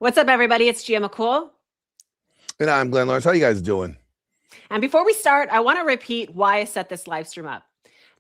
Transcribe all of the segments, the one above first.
What's up, everybody? It's Gia MaCool. And I'm Glenn Lawrence. How you guys doing? And before we start, I want to repeat why I set this live stream up.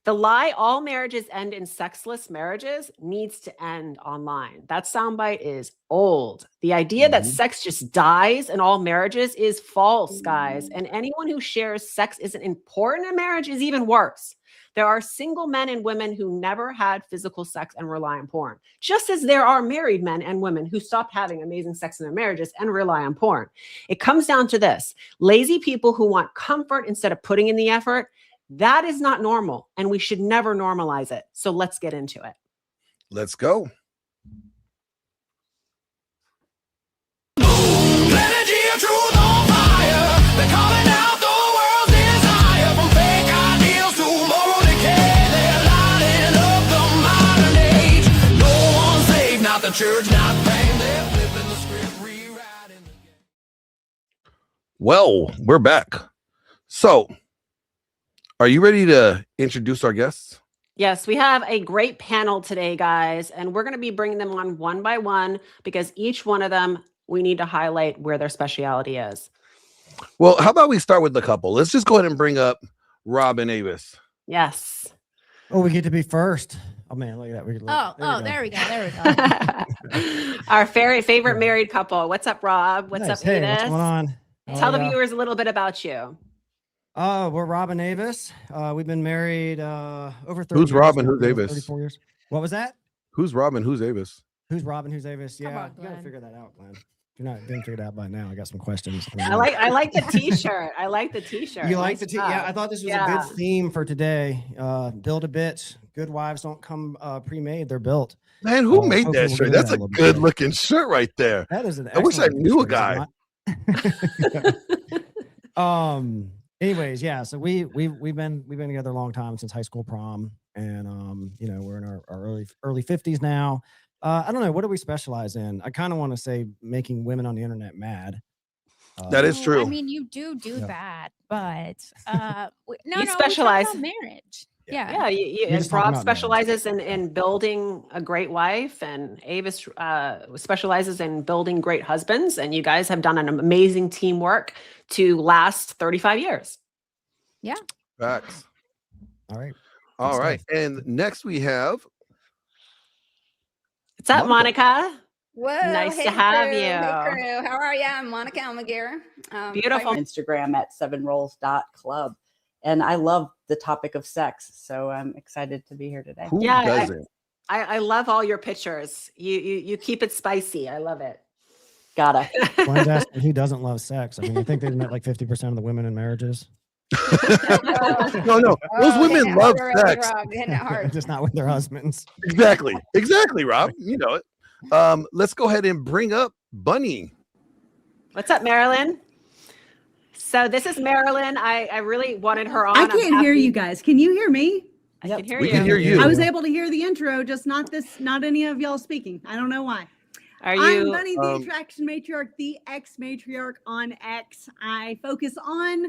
The lie all marriages end in sexless marriages needs to end online. That soundbite is old. The idea that sex just dies in all marriages is false, guys. And anyone who shares sex isn't important in marriage is even worse. There are single men and women who never had physical sex and rely on porn, just as there are married men and women who stopped having amazing sex in their marriages and rely on porn. It comes down to this: lazy people who want comfort instead of putting in the effort. That is not normal, and we should never normalize it. So let's get into it. Let's go. Well, we're back. So, are you ready to introduce our guests? Yes, we have a great panel today, guys, and we're going to be bringing them on one by one because each one of them, we need to highlight where their specialty is. Well, how about we start with the couple? Let's just go ahead and bring up Rob and Avis. Yes. Oh, we get to be first. Oh, man, look at that. There we go. Our favorite married couple. What's up, Rob? What's nice. up, Hey, Avis? what's going on? Tell the viewers a little bit about you. We're Rob and Avis. We've been married over 30 Who's years. Rob and who's Avis? 34 years. What was that? Who's Rob and who's Avis? Who's Rob and who's Avis? Yeah, on, you gotta Glenn. figure that out, Glenn. If you're not didn't figure it out by now, I got some questions. I like the t-shirt. I like the t-shirt. You like Nice the t-shirt? Yeah, I thought this was a good theme for today. Build a bitch. Good wives don't come pre-made; they're built. Man, who made hopefully that we'll shirt? get into That's that a a little bit. good-looking shirt right there. That is an. I wish I excellent knew a shirt, is it guy. not? Anyways, yeah. So we've been together a long time, since high school prom, and you know, we're in our early 50s now. I don't know, what do we specialize in? I kind of want to say making women on the internet mad. That is true. I mean, you do Yeah. that, but no, You no, specialize- we talk about marriage. Yeah. Yeah, We're and just talking Rob about specializes in building a great wife, and Avis specializes in building great husbands. And you guys have done an amazing teamwork to last 35 years. Facts. All right. All Good right. stuff. And next we have What's up, Monica? Whoa, Nice hey to have crew, you. Hey crew. How are you? I'm Monica Almaguer. Beautiful. On Instagram at 7rolls.club. And I love the topic of sex. So I'm excited to be here today. who Yeah, doesn't? I love all your pictures. You keep it spicy. I love it. Gotta. Glenn's asking who doesn't love sex. I mean, I think they've met like 50% of the women in marriages. No. Those women hitting it love hard, sex. Rob, hitting it hard. Just not with their husbands. Exactly, Rob. You know it. Let's go ahead and bring up Bunny. What's up, Marilyn? So this is Marilyn. I really wanted her on. I I'm can't hear happy- you guys. Can you hear me? I can hear We you. can hear you. I was able to hear the intro, just not any of y'all speaking. I don't know why. Are I'm you? Bunny, the attraction matriarch, the ex matriarch on X. I focus on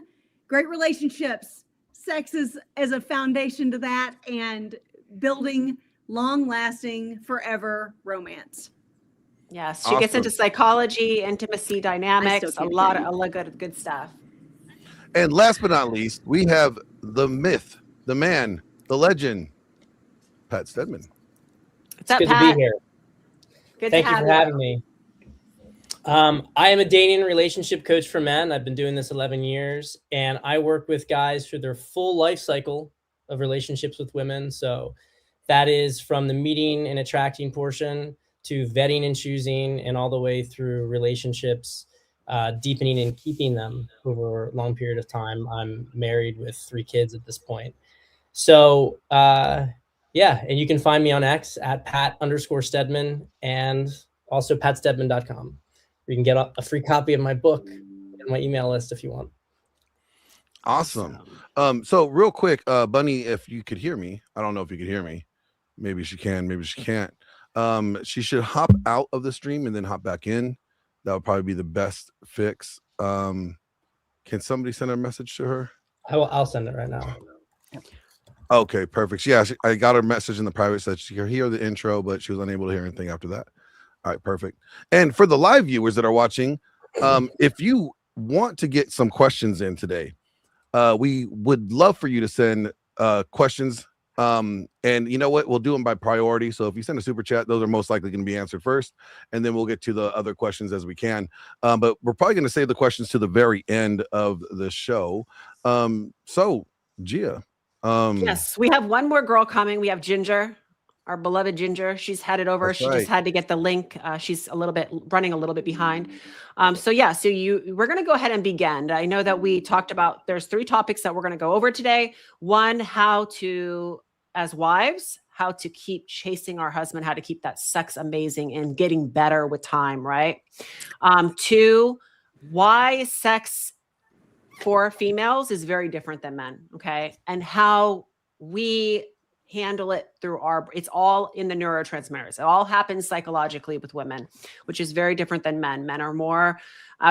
great relationships, sex as a foundation to that, and building long-lasting, forever romance. Yes, she gets into Awesome. psychology, intimacy, dynamics, a can't lot hear of good stuff. And last but not least, we have the myth, the man, the legend, Pat Stedman. What's up, Good to Pat? be here. Good Thank to you have for having me. I am a dating and relationship coach for men. I've been doing this 11 years, and I work with guys through their full life cycle of relationships with women. So that is from the meeting and attracting portion to vetting and choosing, and all the way through relationships, deepening and keeping them over a long period of time. I'm married with 3 kids at this point. So, yeah, and you can find me on X at Pat_Stedman, and also patstedman.com. You can get a free copy of my book and my email list if you want. Awesome. So real quick, Bunny, if you could hear me, I don't know if you could hear me. Maybe she can, maybe she can't. She should hop out of the stream and then hop back in. That would probably be the best fix. Can somebody send a message to her? I'll send it right now. Okay, perfect. Yeah, I got her message in the private, said she could hear the intro, but she was unable to hear anything after that. All right, perfect. And for the live viewers that are watching, if you want to get some questions in today, we would love for you to send questions. And you know what? We'll do them by priority. So if you send a super chat, those are most likely going to be answered first, and then we'll get to the other questions as we can. But we're probably going to save the questions to the very end of the show. So Gia, yes, we have one more girl coming. We have Ginger, our beloved Ginger. She's headed over. That's She right. just had to get the link. She's running a little bit behind. We're going to go ahead and begin. I know that we talked about, there's 3 topics that we're going to go over today. One, how to, as wives, how to keep chasing our husband, how to keep that sex amazing and getting better with time, right? 2, why sex for females is very different than men, okay? And how we handle it through it's all in the neurotransmitters. It all happens psychologically with women, which is very different than men. Men are more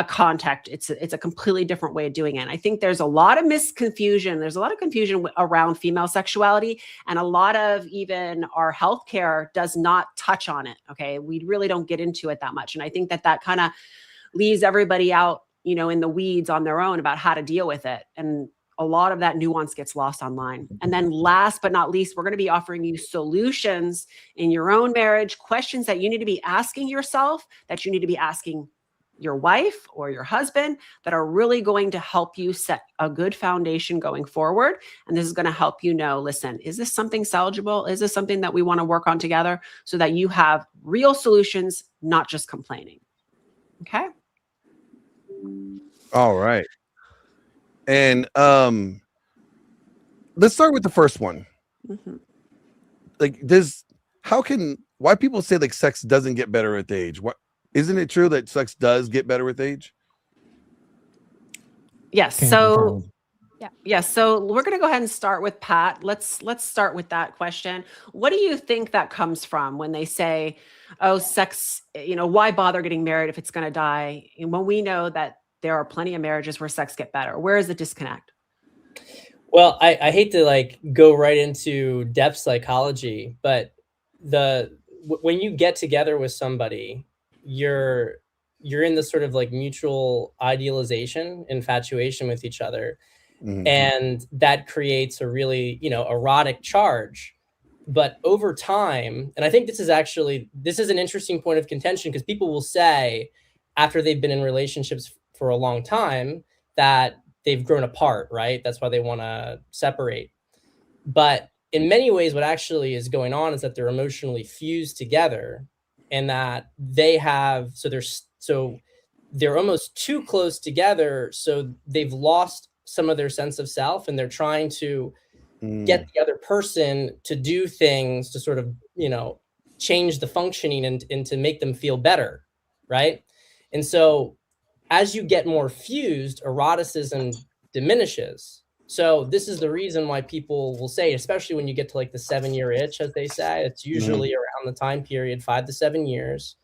contact. It's a completely different way of doing it. And I think there's a lot of misconfusion. There's a lot of confusion around female sexuality, and a lot of even our healthcare does not touch on it, okay? We really don't get into it that much. And I think that kind of leaves everybody out, in the weeds on their own about how to deal with it. And a lot of that nuance gets lost online. And then last but not least, we're going to be offering you solutions in your own marriage, questions that you need to be asking yourself, that you need to be asking your wife or your husband, that are really going to help you set a good foundation going forward. And this is going to help you know, listen, is this something salvageable? Is this something that we want to work on together, so that you have real solutions, not just complaining? Okay. all right. And let's start with the first one. Mm-hmm. Like, why people say like sex doesn't get better with age? What, isn't it true that sex does get better with age? Yes. Can't So confirm. yeah. So we're going to go ahead and start with Pat. Let's start with that question. What do you think that comes from when they say, oh, sex, why bother getting married if it's going to die? And when we know that there are plenty of marriages where sex get better, where is the disconnect? Well, I hate to go right into depth psychology, but when you get together with somebody, you're in this sort of mutual idealization, infatuation with each other. Mhm. And that creates a really, erotic charge. But over time, and I think this is an interesting point of contention, because people will say, after they've been in relationships for a long time, that they've grown apart, right? That's why they want to separate. But in many ways, what actually is going on is that they're emotionally fused together, and that they're almost too close together. So they've lost some of their sense of self, and they're trying to get the other person to do things to sort of, change the functioning and to make them feel better, right? And so as you get more fused, eroticism diminishes. So this is the reason why people will say, especially when you get to the 7-year itch, as they say, it's usually around the time period, 5 to 7 years,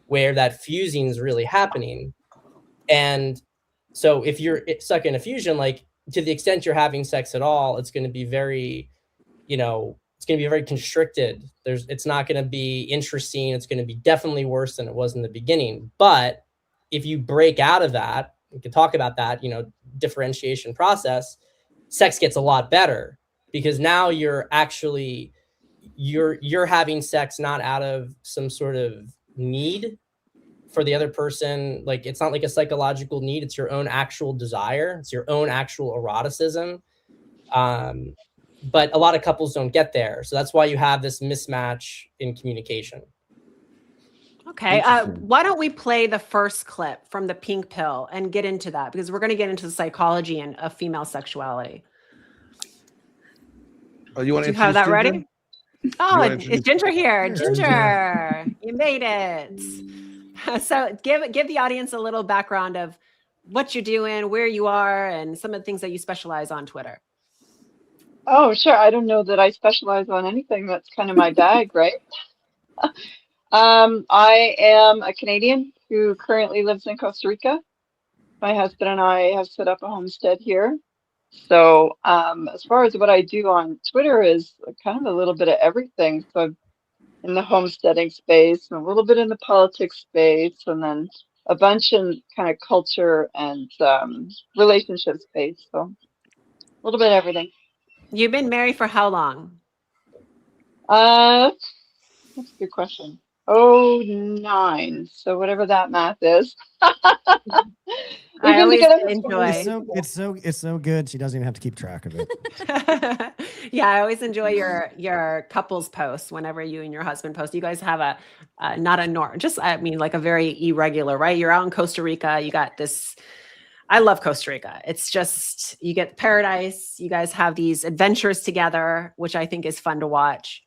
where that fusing is really happening. And so if you're stuck in a fusion, to the extent you're having sex at all, it's going to be very, it's going to be very constricted. It's not going to be interesting. It's going to be definitely worse than it was in the beginning. But if you break out of that, we can talk about that, differentiation process, sex gets a lot better, because now you're actually, you're having sex not out of some sort of need for the other person. It's not like a psychological need. It's your own actual desire. It's your own actual eroticism. But a lot of couples don't get there. So that's why you have this mismatch in communication. Okay. Why don't we play the first clip from the Pink Pill and get into that? Because we're going to get into the psychology of female sexuality. Oh, you want to have that Ginger? ready? Oh, it's Ginger here. Ginger. Ginger, you made it. So give the audience a little background of what you're doing, where you are, and some of the things that you specialize on Twitter. Oh, sure. I don't know that I specialize on anything. That's kind of my bag, right? I am a Canadian who currently lives in Costa Rica. My husband and I have set up a homestead here. So as far as what I do on Twitter is kind of a little bit of everything. So I've in the homesteading space and a little bit in the politics space, and then a bunch in kind of culture and relationship space. So a little bit of everything. You've been married for how long? That's a good question. Oh, 9. So whatever that math is. We've I been always together for enjoy. 20 It's so good. She doesn't even have to keep track of it. Yeah, I always enjoy your couples posts whenever you and your husband post. You guys have a not a norm, just I mean like a very irregular, right? You're out in Costa Rica. You got this. I love Costa Rica. It's just you get paradise. You guys have these adventures together, which I think is fun to watch.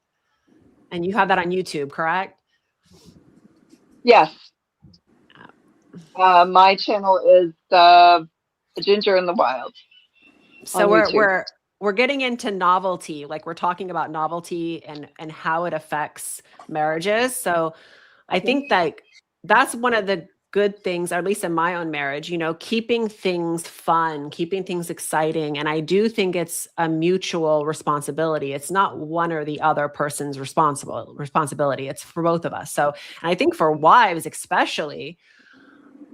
And you have that on YouTube, correct? Yes. My channel is The Ginger in the Wild. So we're getting into novelty, like we're talking about novelty and how it affects marriages. So I think that's one of the good things, or at least in my own marriage, you know, keeping things fun, keeping things exciting. And I do think it's a mutual responsibility. It's not one or the other person's responsibility. It's for both of us. So, and I think for wives, especially,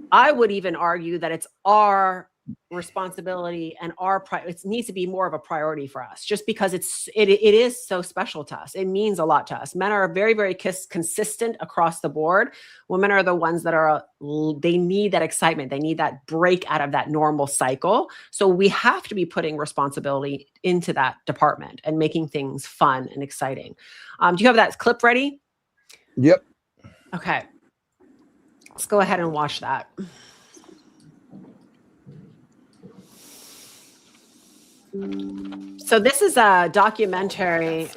I would even argue that it's our responsibility and it needs to be more of a priority for us, just because it is so special to us. It means a lot to us. Men are very, very consistent across the board. Women are the ones that they need that excitement. They need that break out of that normal cycle. So we have to be putting responsibility into that department and making things fun and exciting. Do you have that clip ready? Yep. Okay. Let's go ahead and watch that. So this is a documentary.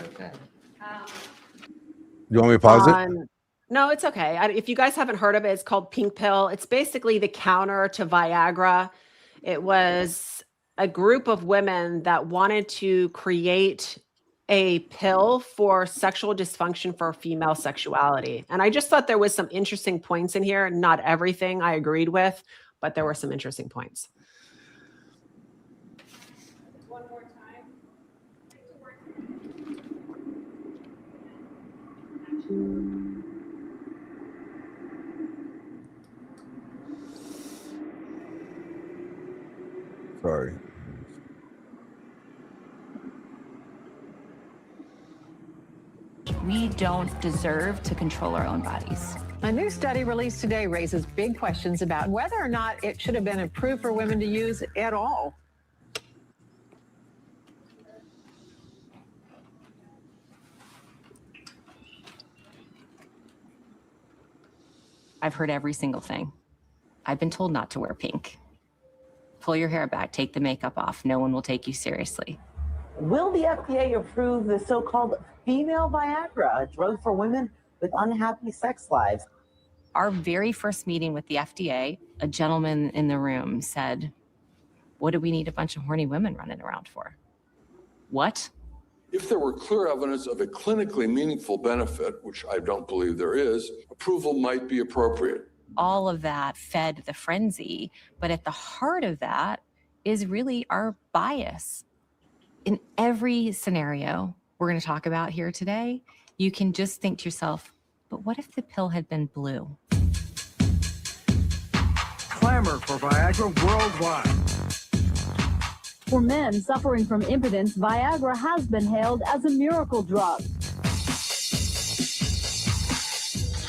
You want me to pause it? No, it's okay. If you guys haven't heard of it, it's called Pink Pill. It's basically the counter to Viagra. It was a group of women that wanted to create a pill for sexual dysfunction for female sexuality. And I just thought there was some interesting points in here. Not everything I agreed with, but there were some interesting points. One more time. Sorry. We don't deserve to control our own bodies. A new study released today raises big questions about whether or not it should have been approved for women to use at all. I've heard every single thing. I've been told not to wear pink. Pull your hair back, take the makeup off. No one will take you seriously. Will the FDA approve the so-called female Viagra, a drug for women with unhappy sex lives? Our very first meeting with the FDA, a gentleman in the room said, "What do we need a bunch of horny women running around for?" What? If there were clear evidence of a clinically meaningful benefit, which I don't believe there is, approval might be appropriate. All of that fed the frenzy, but at the heart of that is really our bias. In every scenario we're going to talk about here today, you can just think to yourself, but what if the pill had been blue? Clamor for Viagra worldwide. For men suffering from impotence, Viagra has been hailed as a miracle drug.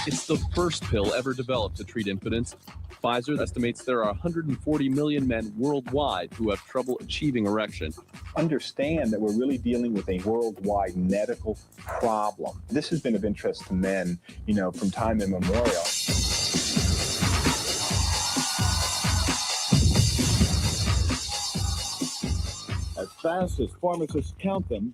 It's the first pill ever developed to treat impotence. Pfizer estimates there are 140 million men worldwide who have trouble achieving erection. Understand that we're really dealing with a worldwide medical problem. This has been of interest to men, from time immemorial. As fast as pharmacists count them,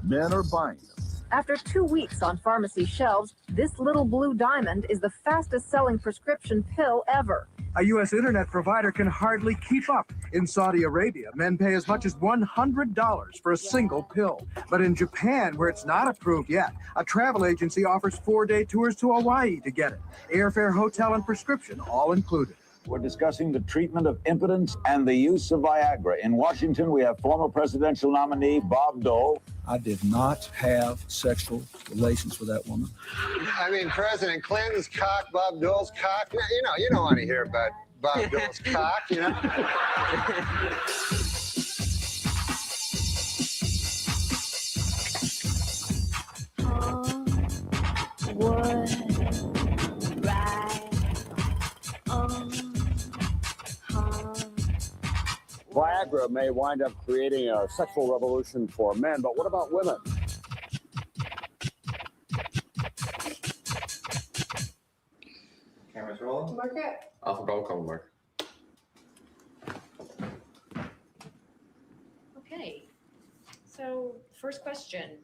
men are buying them. After 2 weeks on pharmacy shelves, this little blue diamond is the fastest selling prescription pill ever. A U.S. internet provider can hardly keep up. In Saudi Arabia, men pay as much as $100 for a single pill. But in Japan, where it's not approved yet, a travel agency offers 4-day tours to Hawaii to get it. Airfare, hotel, and prescription all included. We're discussing the treatment of impotence and the use of Viagra. In Washington, we have former presidential nominee Bob Dole. I did not have sexual relations with that woman. I mean, President Clinton's cock, Bob Dole's cock. You don't want to hear about Bob Dole's cock, you know? Viagra may wind up creating a sexual revolution for men, but what about women? Cameras rolling. Mark it. Alpha Bravo, call mark. Okay, so first question.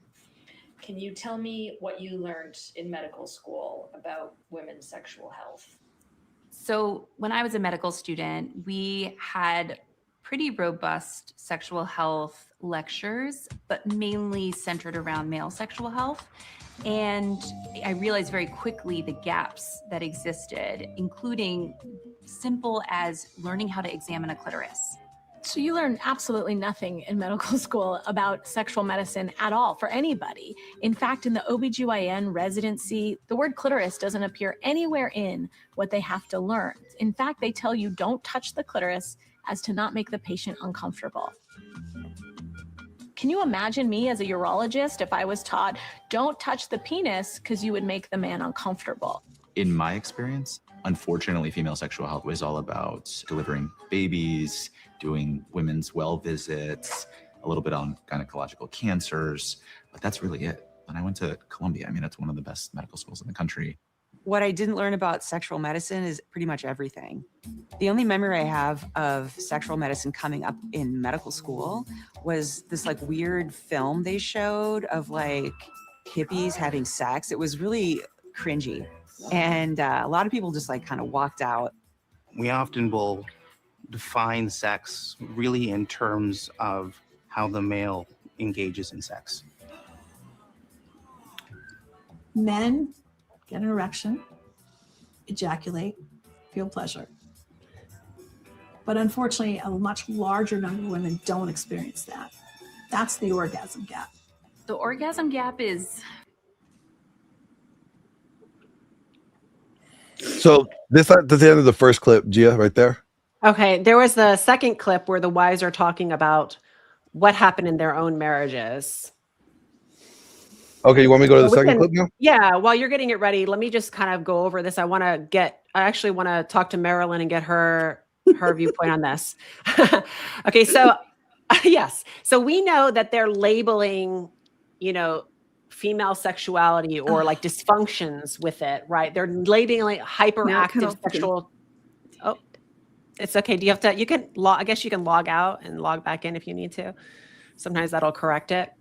Can you tell me what you learned in medical school about women's sexual health? So when I was a medical student, we had pretty robust sexual health lectures, but mainly centered around male sexual health. And I realized very quickly the gaps that existed, including simple as learning how to examine a clitoris. So you learn absolutely nothing in medical school about sexual medicine at all for anybody. In fact, in the OBGYN residency, the word clitoris doesn't appear anywhere in what they have to learn. In fact, they tell you don't touch the clitoris as to not make the patient uncomfortable. Can you imagine me as a urologist if I was taught, don't touch the penis because you would make the man uncomfortable? In my experience, unfortunately, female sexual health was all about delivering babies, doing women's well visits, a little bit on gynecological cancers, but that's really it. When I went to Columbia, I mean, it's one of the best medical schools in the country. What I didn't learn about sexual medicine is pretty much everything. The only memory I have of sexual medicine coming up in medical school was this like weird film they showed of like hippies having sex. It was really cringy. And a lot of people just like kind of walked out. We often will define sex really in terms of how the male engages in sex. Men get an erection, ejaculate, feel pleasure. But unfortunately, a much larger number of women don't experience that. That's the orgasm gap. The orgasm gap is... So that's the end of the first clip, Gia, right there. Okay, there was the second clip where the wives are talking about what happened in their own marriages. Okay, you want me to go to the We second can- clip now? Yeah, while you're getting it ready, let me just kind of go over this. I actually want to talk to Marilyn and get her viewpoint on this. Okay, so yes. So we know that they're labeling, female sexuality or like dysfunctions with it, right? They're labeling hyperactive sexual. Oh, it's okay. Do you have to, I guess you can log out and log back in if you need to. Sometimes that'll correct it.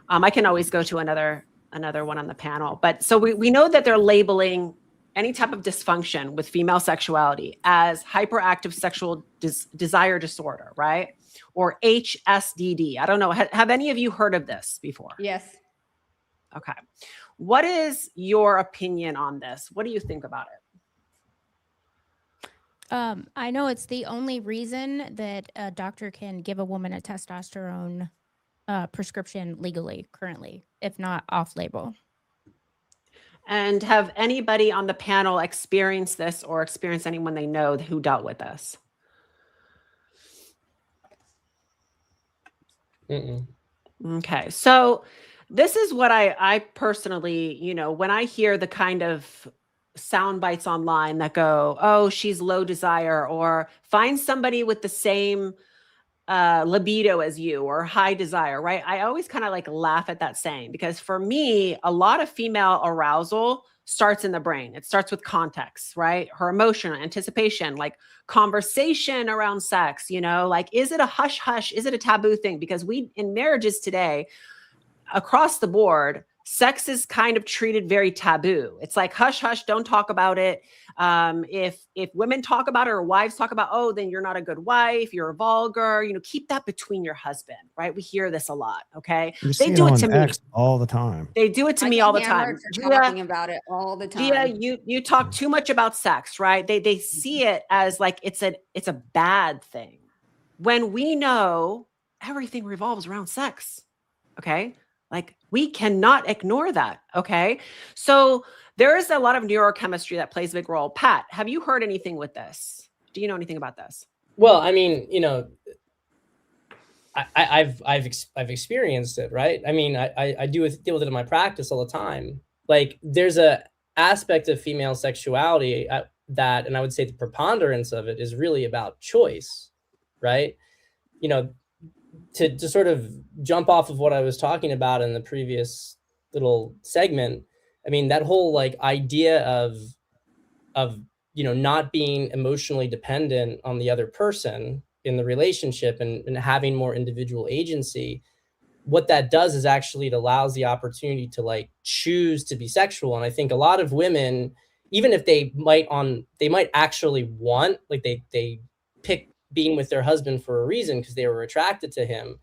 I can always go to another one on the panel. But so we know that they're labeling any type of dysfunction with female sexuality as hyperactive sexual desire disorder, right? Or HSDD. I don't know. Have any of you heard of this before? Yes. Okay. What is your opinion on this? What do you think about it? I know it's the only reason that a doctor can give a woman a testosterone prescription legally currently, if not off label. And have anybody on the panel experienced this or experienced anyone they know who dealt with this? Okay. So this is what I personally, when I hear the kind of sound bites online that go, oh, she's low desire, or find somebody with the same libido as you or high desire, right? I always kind of like laugh at that saying, because for me, a lot of female arousal starts in the brain. It starts with context, right? Her emotion, anticipation, like conversation around sex, like, is it a hush hush? Is it a taboo thing? Because in marriages today, across the board, sex is kind of treated very taboo. It's like, hush, hush, don't talk about it. If women talk about it or wives talk about, oh, then you're not a good wife, you're vulgar, keep that between your husband, right? We hear this a lot, okay? They do it to me X all the time. They do it to me all the time. For talking about it all the time. Yeah, you talk too much about sex, right? They see it as like it's a bad thing. When we know everything revolves around sex, okay? Like we cannot ignore that, okay? So there is a lot of neurochemistry that plays a big role. Pat, have you heard anything with this? Do you know anything about this? Well, I mean, I've experienced it, right? I mean, I deal with it in my practice all the time. Like there's a aspect of female sexuality that, and I would say the preponderance of it is really about choice, right? To sort of jump off of what I was talking about in the previous little segment, I mean, that whole like idea of not being emotionally dependent on the other person in the relationship and having more individual agency, what that does is actually it allows the opportunity to like choose to be sexual. And I think a lot of women, even if they might actually want, like they pick being with their husband for a reason because they were attracted to him,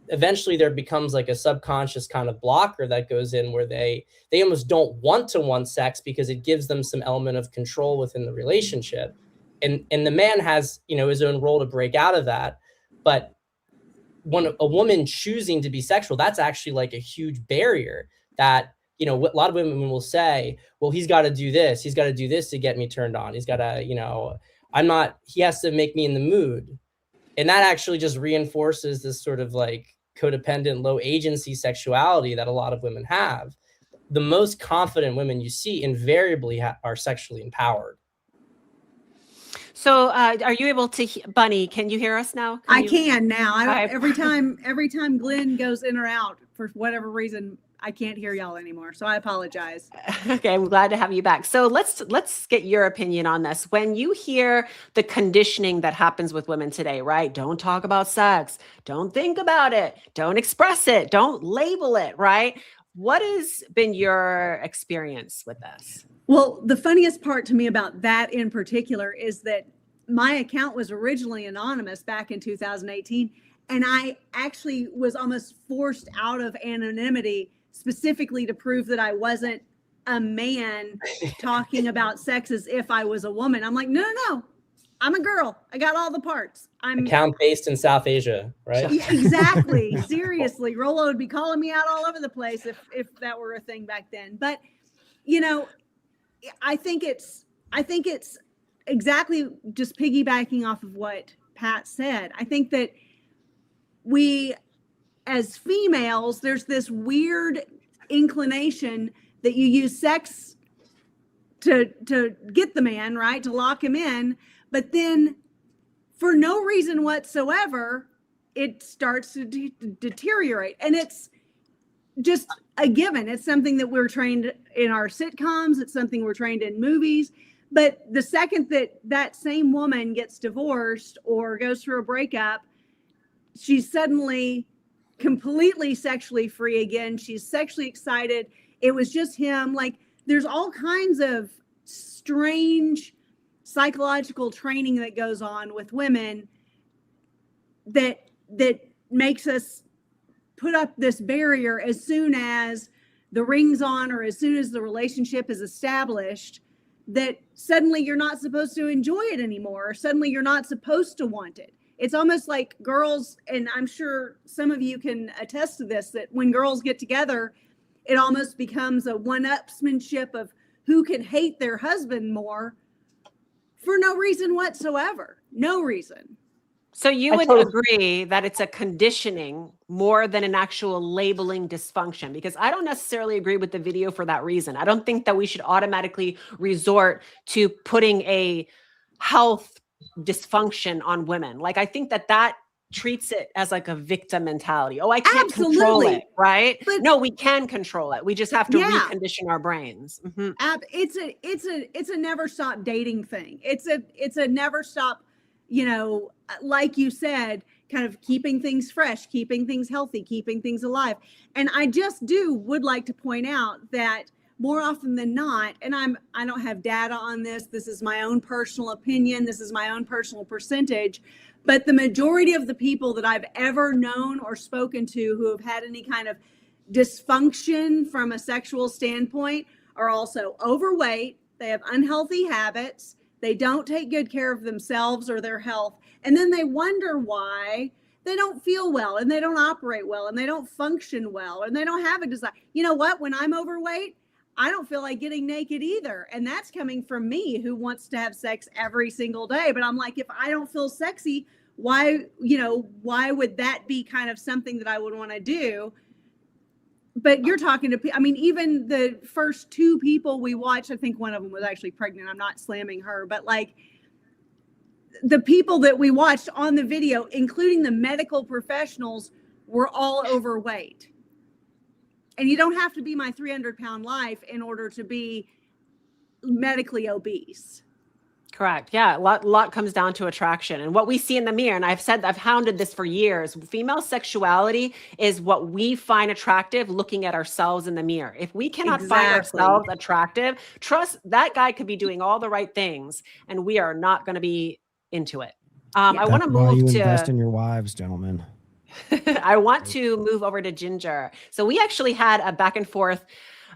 eventually there becomes like a subconscious kind of blocker that goes in where they almost don't want sex because it gives them some element of control within the relationship. And the man has, his own role to break out of that. But when a woman choosing to be sexual, that's actually like a huge barrier that, a lot of women will say, well, he's got to do this. He's got to do this to get me turned on. He's got to, he has to make me in the mood. And that actually just reinforces this sort of like codependent, low agency sexuality that a lot of women have. The most confident women you see invariably are sexually empowered. So are you able to, Bunny, can you hear us now? I can now. Every time Glenn goes in or out for whatever reason, I can't hear y'all anymore. So I apologize. Okay, I'm glad to have you back. So let's get your opinion on this. When you hear the conditioning that happens with women today, right? Don't talk about sex. Don't think about it. Don't express it. Don't label it, right? What has been your experience with this? Well, the funniest part to me about that in particular is that my account was originally anonymous back in 2018, and I actually was almost forced out of anonymity specifically to prove that I wasn't a man talking about sex as if I was a woman. I'm like, no, I'm a girl. I got all the parts. I'm account based in South Asia, right? Yeah, exactly. Seriously, Rolo would be calling me out all over the place if that were a thing back then. But I think it's exactly just piggybacking off of what Pat said. I think that we, as females, there's this weird inclination that you use sex to get the man, right? To lock him in. But then for no reason whatsoever, it starts to deteriorate. And it's just a given. It's something that we're trained in our sitcoms. It's something we're trained in movies. But the second that same woman gets divorced or goes through a breakup, she's suddenly completely sexually free again. She's sexually excited. It was just him. Like there's all kinds of strange psychological training that goes on with women that makes us put up this barrier as soon as the ring's on or as soon as the relationship is established, that suddenly you're not supposed to enjoy it anymore, or suddenly you're not supposed to want it. It's almost like girls, and I'm sure some of you can attest to this, that when girls get together, it almost becomes a one-upsmanship of who can hate their husband more for no reason whatsoever. No reason. So you would agree that it's a conditioning more than an actual labeling dysfunction, because I don't necessarily agree with the video for that reason. I don't think that we should automatically resort to putting a health dysfunction on women. Like, I think that treats it as like a victim mentality. Oh, I can't control it, right? But no, we can control it. We just have to recondition our brains. Mm-hmm. It's a never stop dating thing. It's a never stop, like you said, kind of keeping things fresh, keeping things healthy, keeping things alive. And I just would like to point out that more often than not, and I don't have data on this, this is my own personal opinion, this is my own personal percentage, but the majority of the people that I've ever known or spoken to who have had any kind of dysfunction from a sexual standpoint are also overweight, they have unhealthy habits, they don't take good care of themselves or their health, and then they wonder why they don't feel well and they don't operate well and they don't function well and they don't have a desire. You know what? When I'm overweight, I don't feel like getting naked either. And that's coming from me who wants to have sex every single day. But I'm like, if I don't feel sexy, why would that be kind of something that I would want to do? But you're talking to, I mean, even the first two people we watched, I think one of them was actually pregnant. I'm not slamming her, but like the people that we watched on the video, including the medical professionals, were all overweight. And you don't have to be my 300-pound life in order to be medically obese. Correct. Yeah. A lot comes down to attraction and what we see in the mirror. And I've hounded this for years. Female sexuality is what we find attractive looking at ourselves in the mirror. If we cannot find ourselves attractive, trust that guy could be doing all the right things and we are not going to be into it. I want to move to invest in your wives, gentlemen. I want to move over to Ginger. So we actually had a back and forth.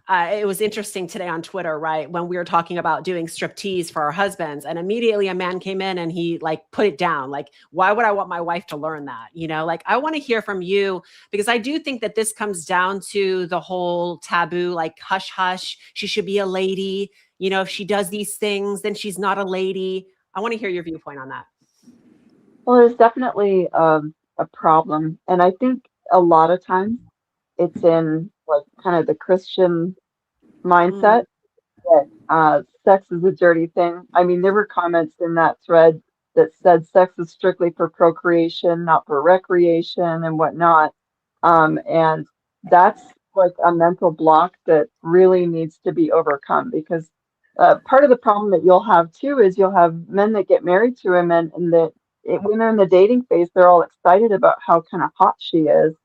It was interesting today on Twitter, right? When we were talking about doing striptease for our husbands, and immediately a man came in and he like put it down. Like, why would I want my wife to learn that? You know, like I want to hear from you because I do think that this comes down to the whole taboo, like hush, hush. She should be a lady. You know, if she does these things, then she's not a lady. I want to hear your viewpoint on that. Well, there's definitely a problem. And I think a lot of times it's in like kind of the Christian mindset that sex is a dirty thing. I mean, there were comments in that thread that said sex is strictly for procreation, not for recreation and whatnot. And that's like a mental block that really needs to be overcome because part of the problem that you'll have too is you'll have men that get married to women and that when they're in the dating phase, they're all excited about how kind of hot she is.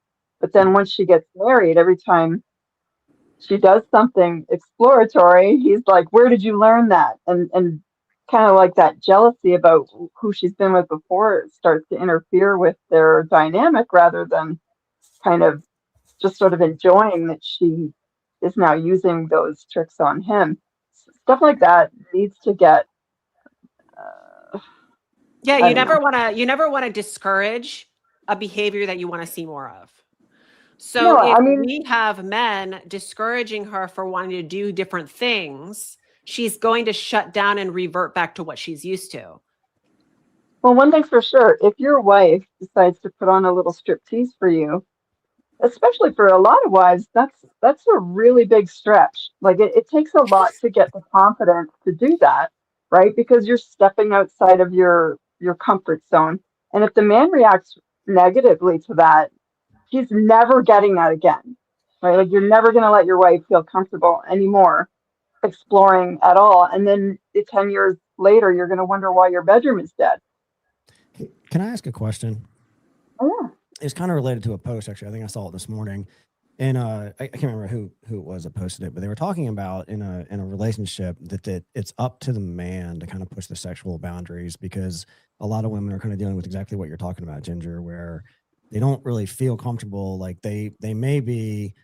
But then once she gets married, every time she does something exploratory, he's like, where did you learn that? And kind of like that jealousy about who she's been with before starts to interfere with their dynamic rather than kind of just sort of enjoying that she is now using those tricks on him. Stuff like that needs to get yeah, you never want to discourage a behavior that you want to see more of. So if we have men discouraging her for wanting to do different things, she's going to shut down and revert back to what she's used to. Well, one thing's for sure, if your wife decides to put on a little striptease for you, especially for a lot of wives, that's a really big stretch. Like it takes a lot to get the confidence to do that, right? Because you're stepping outside of your comfort zone. And if the man reacts negatively to that, he's never getting that again, right? Like you're never going to let your wife feel comfortable anymore exploring at all. And then 10 years later, you're going to wonder why your bedroom is dead. Can I ask a question? Oh, yeah. It's kind of related to a post, actually. I think I saw it this morning. And I can't remember who it was that posted it, but they were talking about in a relationship that it's up to the man to kind of push the sexual boundaries because a lot of women are kind of dealing with exactly what you're talking about, Ginger, where they don't really feel comfortable. Like they may be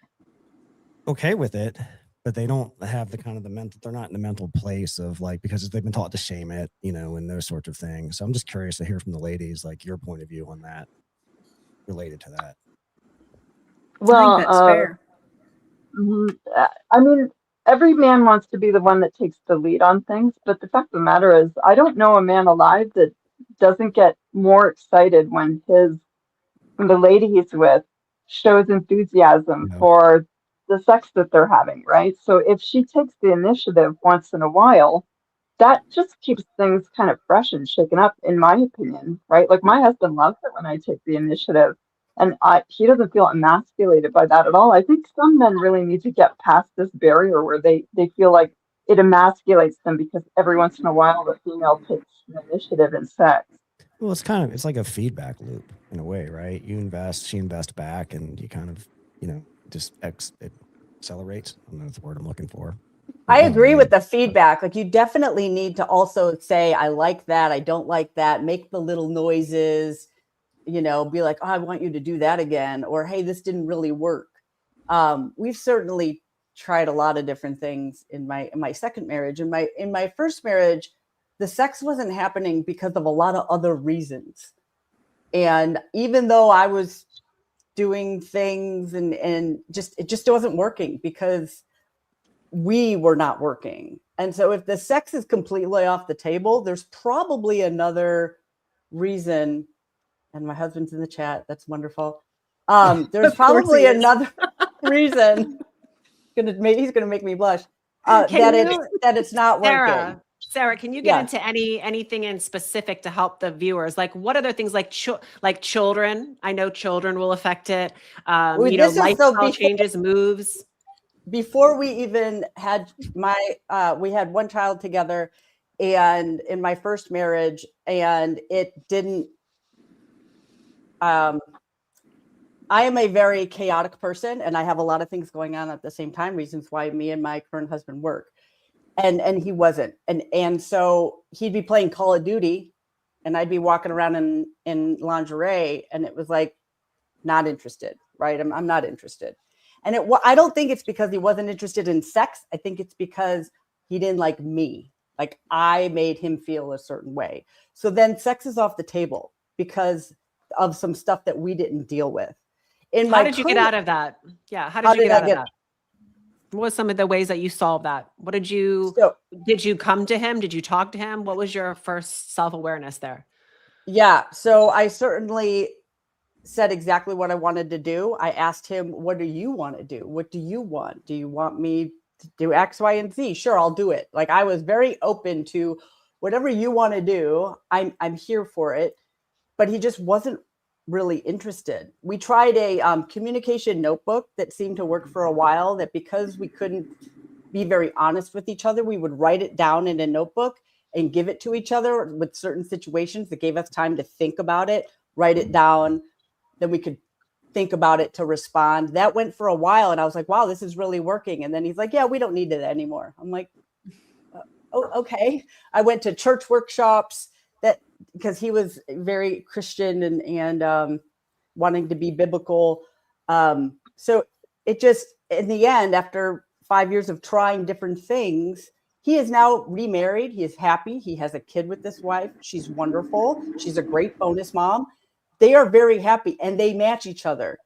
okay with it, but they don't have the kind of they're not in the mental place of like, because they've been taught to shame it, you know, and those sorts of things. So I'm just curious to hear from the ladies, like your point of view on that related to that. Well, I think that's fair. I mean, every man wants to be the one that takes the lead on things, but the fact of the matter is, I don't know a man alive that doesn't get more excited when the lady he's with shows enthusiasm for the sex that they're having, right? So if she takes the initiative once in a while, that just keeps things kind of fresh and shaken up, in my opinion, right? Like my husband loves it when I take the initiative. And he doesn't feel emasculated by that at all. I think some men really need to get past this barrier where they feel like it emasculates them because every once in a while the female takes the initiative in sex. Well, it's like a feedback loop in a way, right? You invest, she invests back, and you kind of, just it accelerates. I don't know the word I'm looking for. I agree with the feedback. Like, you definitely need to also say, I like that, I don't like that, make the little noises, be like, oh, I want you to do that again, or hey, this didn't really work. We've certainly tried a lot of different things in my second marriage. In my first marriage, the sex wasn't happening because of a lot of other reasons. And even though I was doing things and it just wasn't working because we were not working. And so if the sex is completely off the table, there's probably another reason. And my husband's in the chat. That's wonderful. There's probably another reason. He's going to make me blush. That it's not working. Sarah, can you get into anything in specific to help the viewers? Like, what other things like children? I know children will affect it. Lifestyle changes, moves. Before we even had we had one child together, and in my first marriage, and it didn't. I am a very chaotic person, and I have a lot of things going on at the same time. Reasons why me and my current husband work. And he wasn't. And so he'd be playing Call of Duty and I'd be walking around in lingerie, and it was like, not interested, right? I'm not interested. And I don't think it's because he wasn't interested in sex. I think it's because he didn't like me. Like, I made him feel a certain way. So then sex is off the table because of some stuff that we didn't deal with. How did you get out of that? Yeah. How did you get out of that? What were some of the ways that you solved that? Did you come to him? Did you talk to him? What was your first self-awareness there? Yeah. So I certainly said exactly what I wanted to do. I asked him, what do you want to do? What do you want? Do you want me to do X, Y, and Z? Sure, I'll do it. Like, I was very open to whatever you want to do. I'm here for it. But he just wasn't really interested. We tried a communication notebook that seemed to work for a while, that because we couldn't be very honest with each other, we would write it down in a notebook and give it to each other with certain situations that gave us time to think about it, write it down. Then we could think about it to respond. That went for a while. And I was like, wow, this is really working. And then he's like, yeah, we don't need it anymore. I'm like, oh, okay. I went to church workshops because he was very Christian and wanting to be biblical. So it just, in the end, after 5 years of trying different things, he is now remarried. He is happy. He has a kid with this wife. She's wonderful. She's a great bonus mom. They are very happy and they match each other.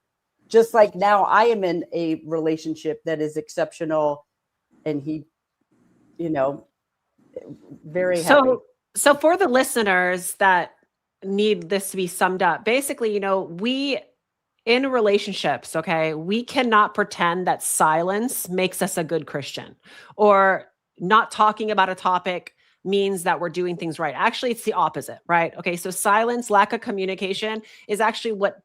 Just like now I am in a relationship that is exceptional, and he, very happy. So for the listeners that need this to be summed up, basically, we in relationships, okay, we cannot pretend that silence makes us a good Christian, or not talking about a topic means that we're doing things right. Actually, it's the opposite, right? Okay, so silence, lack of communication is actually what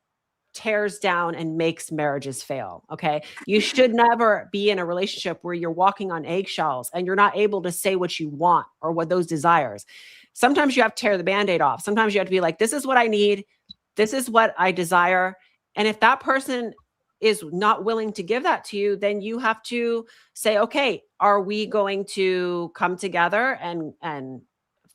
tears down and makes marriages fail. Okay. You should never be in a relationship where you're walking on eggshells and you're not able to say what you want or what those desires. Sometimes you have to tear the Band-Aid off. Sometimes you have to be like, this is what I need. This is what I desire. And if that person is not willing to give that to you, then you have to say, okay, are we going to come together and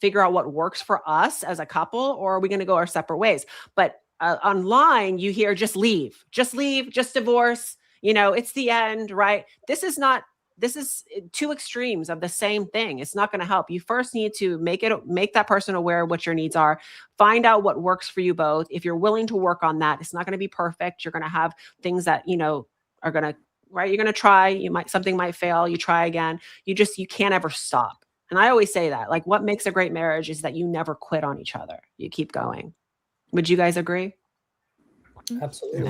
figure out what works for us as a couple, or are we going to go our separate ways? But online, you hear just leave, just divorce. It's the end, right? This is two extremes of the same thing. It's not going to help. You first need to make that person aware of what your needs are. Find out what works for you both. If you're willing to work on that, it's not going to be perfect. You're going to have things that, are going to, right? You're going to try, something might fail. You try again. You can't ever stop. And I always say that, like, what makes a great marriage is that you never quit on each other. You keep going. Would you guys agree? Absolutely.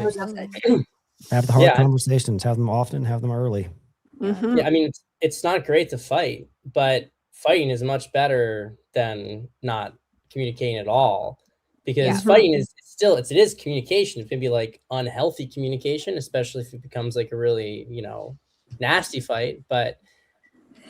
Have the hard conversations, have them often, have them early. Mm-hmm. Yeah, I mean, it's not great to fight, but fighting is much better than not communicating at all, because fighting is it is communication. It can be like unhealthy communication, especially if it becomes like a really, nasty fight, but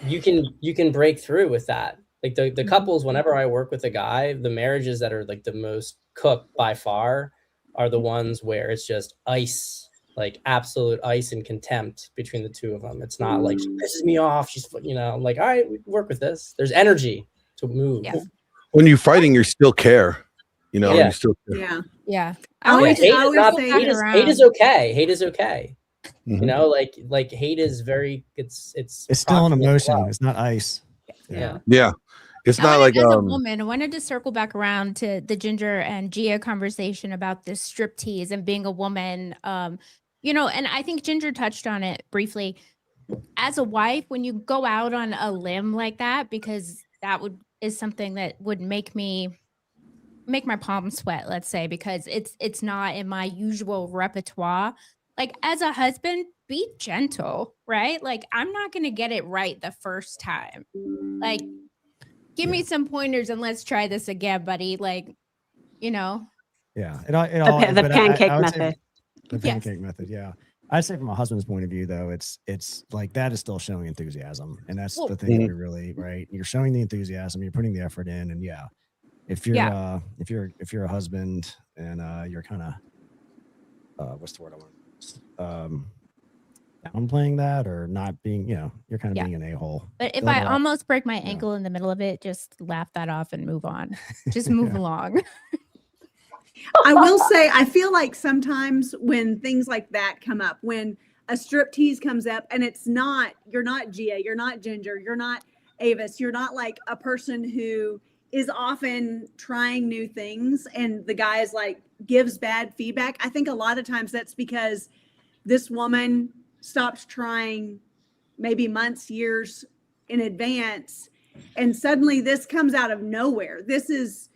you can break through with that. Like the couples, whenever I work with a guy, the marriages that are like the most cooked by far are the ones where it's just ice, like absolute ice and contempt between the two of them. It's not like she pisses me off. She's, I'm like, all right, we can work with this. There's energy to move. Yeah. When you're fighting, you still care. Yeah. You still care. Yeah. Yeah. Hate is okay. Hate is okay. Mhm. Like hate is very, it's still an proximate to emotion. love. It's not ice. Yeah. Yeah. It's not like As a woman, I wanted to circle back around to the Ginger and Gia conversation about this striptease and being a woman. And I think Ginger touched on it briefly. As a wife, when you go out on a limb like that, because that is something that would make my palms sweat, let's say, because it's not in my usual repertoire. Like, as a husband, be gentle, right? Like, I'm not going to get it right the first time. Like, give me some pointers and let's try this again, buddy. Like, Yeah. The pancake method. The pancake method. Yeah. I'd say from a husband's point of view, though, it's like that is still showing enthusiasm. And that's the thing that we really, right. You're showing the enthusiasm, you're putting the effort in. And if you're a husband and you're kind of, what's the word I want? Downplaying that or not being, you're kind of being an a-hole. But if I almost break my ankle in the middle of it, just laugh that off and move on. Just move along. I will say, I feel like sometimes when things like that come up, when a striptease comes up and you're not Gia, you're not Ginger, you're not Avis, you're not like a person who is often trying new things and the guy is like gives bad feedback. I think a lot of times that's because this woman stops trying maybe months, years in advance, and suddenly this comes out of nowhere. This is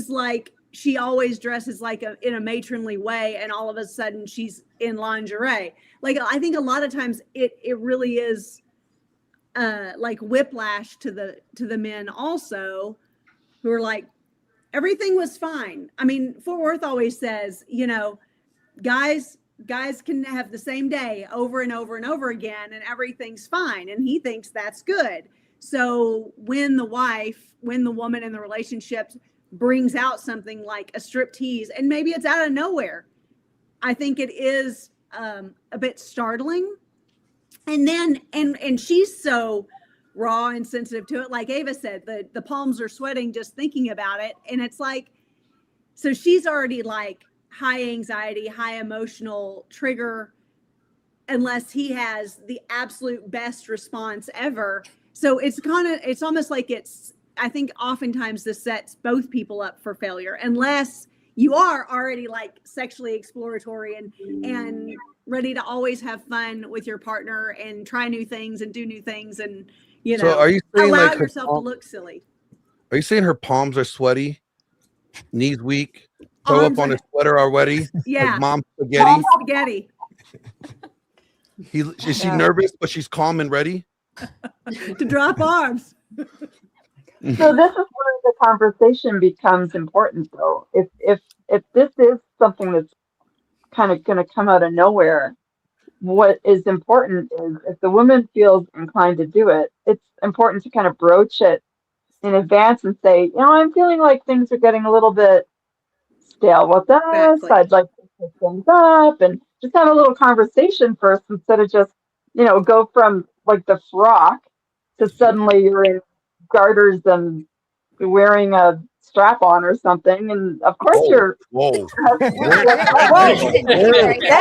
like she always dresses like in a matronly way, and all of a sudden she's in lingerie. Like, I think a lot of times it really is like whiplash to the men also, who are like, everything was fine. I mean, Fort Worth always says, guys can have the same day over and over and over again and everything's fine. And he thinks that's good. So when the woman in the relationship brings out something like a striptease, and maybe it's out of nowhere, I think it is a bit startling. And then, and she's so raw and sensitive to it. Like Ava said, the palms are sweating just thinking about it. And it's like, so she's already like high anxiety, high emotional trigger, unless he has the absolute best response ever. So it's almost like I think oftentimes this sets both people up for failure, unless you are already like sexually exploratory and ready to always have fun with your partner and try new things and do new things and, So are you saying allow like yourself to look silly. Are you saying her palms are sweaty, knees weak, throw Arms up on are- his sweater already? Yeah. Like mom spaghetti. Mom spaghetti. Is she nervous, but she's calm and ready? To drop arms. So this is where the conversation becomes important, though. If this is something that's kind of going to come out of nowhere, what is important is if the woman feels inclined to do it, it's important to kind of broach it in advance and say, I'm feeling like things are getting a little bit stale with us. Exactly. I'd like to pick things up and just have a little conversation first instead of just, go from like the frock to suddenly you're in garters and wearing a strap on or something. And of course you're. Whoa. That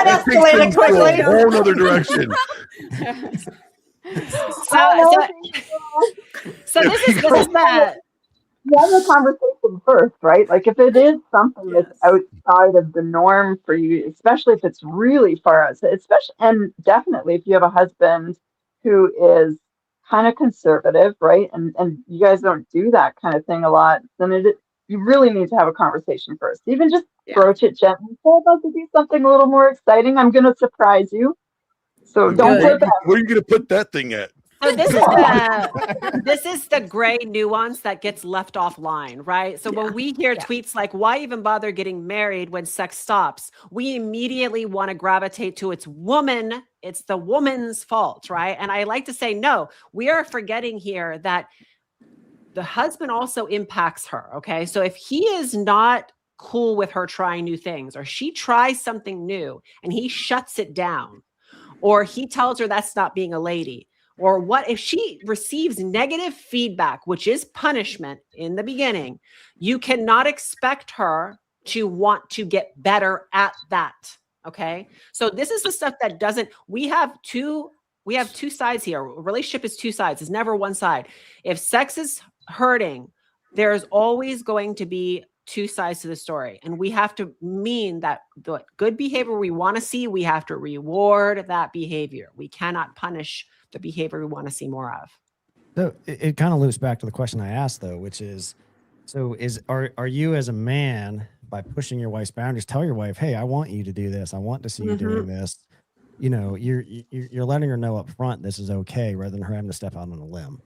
escalated quickly. A whole other direction. So this is that. You have a conversation first, right? Like if it is something that's outside of the norm for you, especially if it's really far out, and definitely if you have a husband who is kind of conservative, right? And you guys don't do that kind of thing a lot, then you really need to have a conversation first. Even just broach it gently. Say, I'd like to do something a little more exciting. I'm going to surprise you. So don't put that. Where are you going to put that thing at? So this is the gray nuance that gets left offline, right? So when we hear tweets like, why even bother getting married when sex stops? We immediately want to gravitate to it's the woman's fault, right? And I like to say, no, we are forgetting here that the husband also impacts her. Okay. So if he is not cool with her trying new things, or she tries something new and he shuts it down, or he tells her that's not being a lady, or what if she receives negative feedback, which is punishment in the beginning, you cannot expect her to want to get better at that. Okay. So this is the stuff that doesn't, we have two sides here. A relationship is two sides. It's never one side. If sex is hurting, there's always going to be two sides to the story. And we have to mean that the good behavior we want to see, we have to reward that behavior. We cannot punish the behavior we want to see more of. So it kind of loops back to the question I asked, though, which is, so are you as a man, by pushing your wife's boundaries, tell your wife, hey, I want you to do this. I want to see you doing this. You know, you're letting her know up front this is okay, rather than her having to step out on a limb.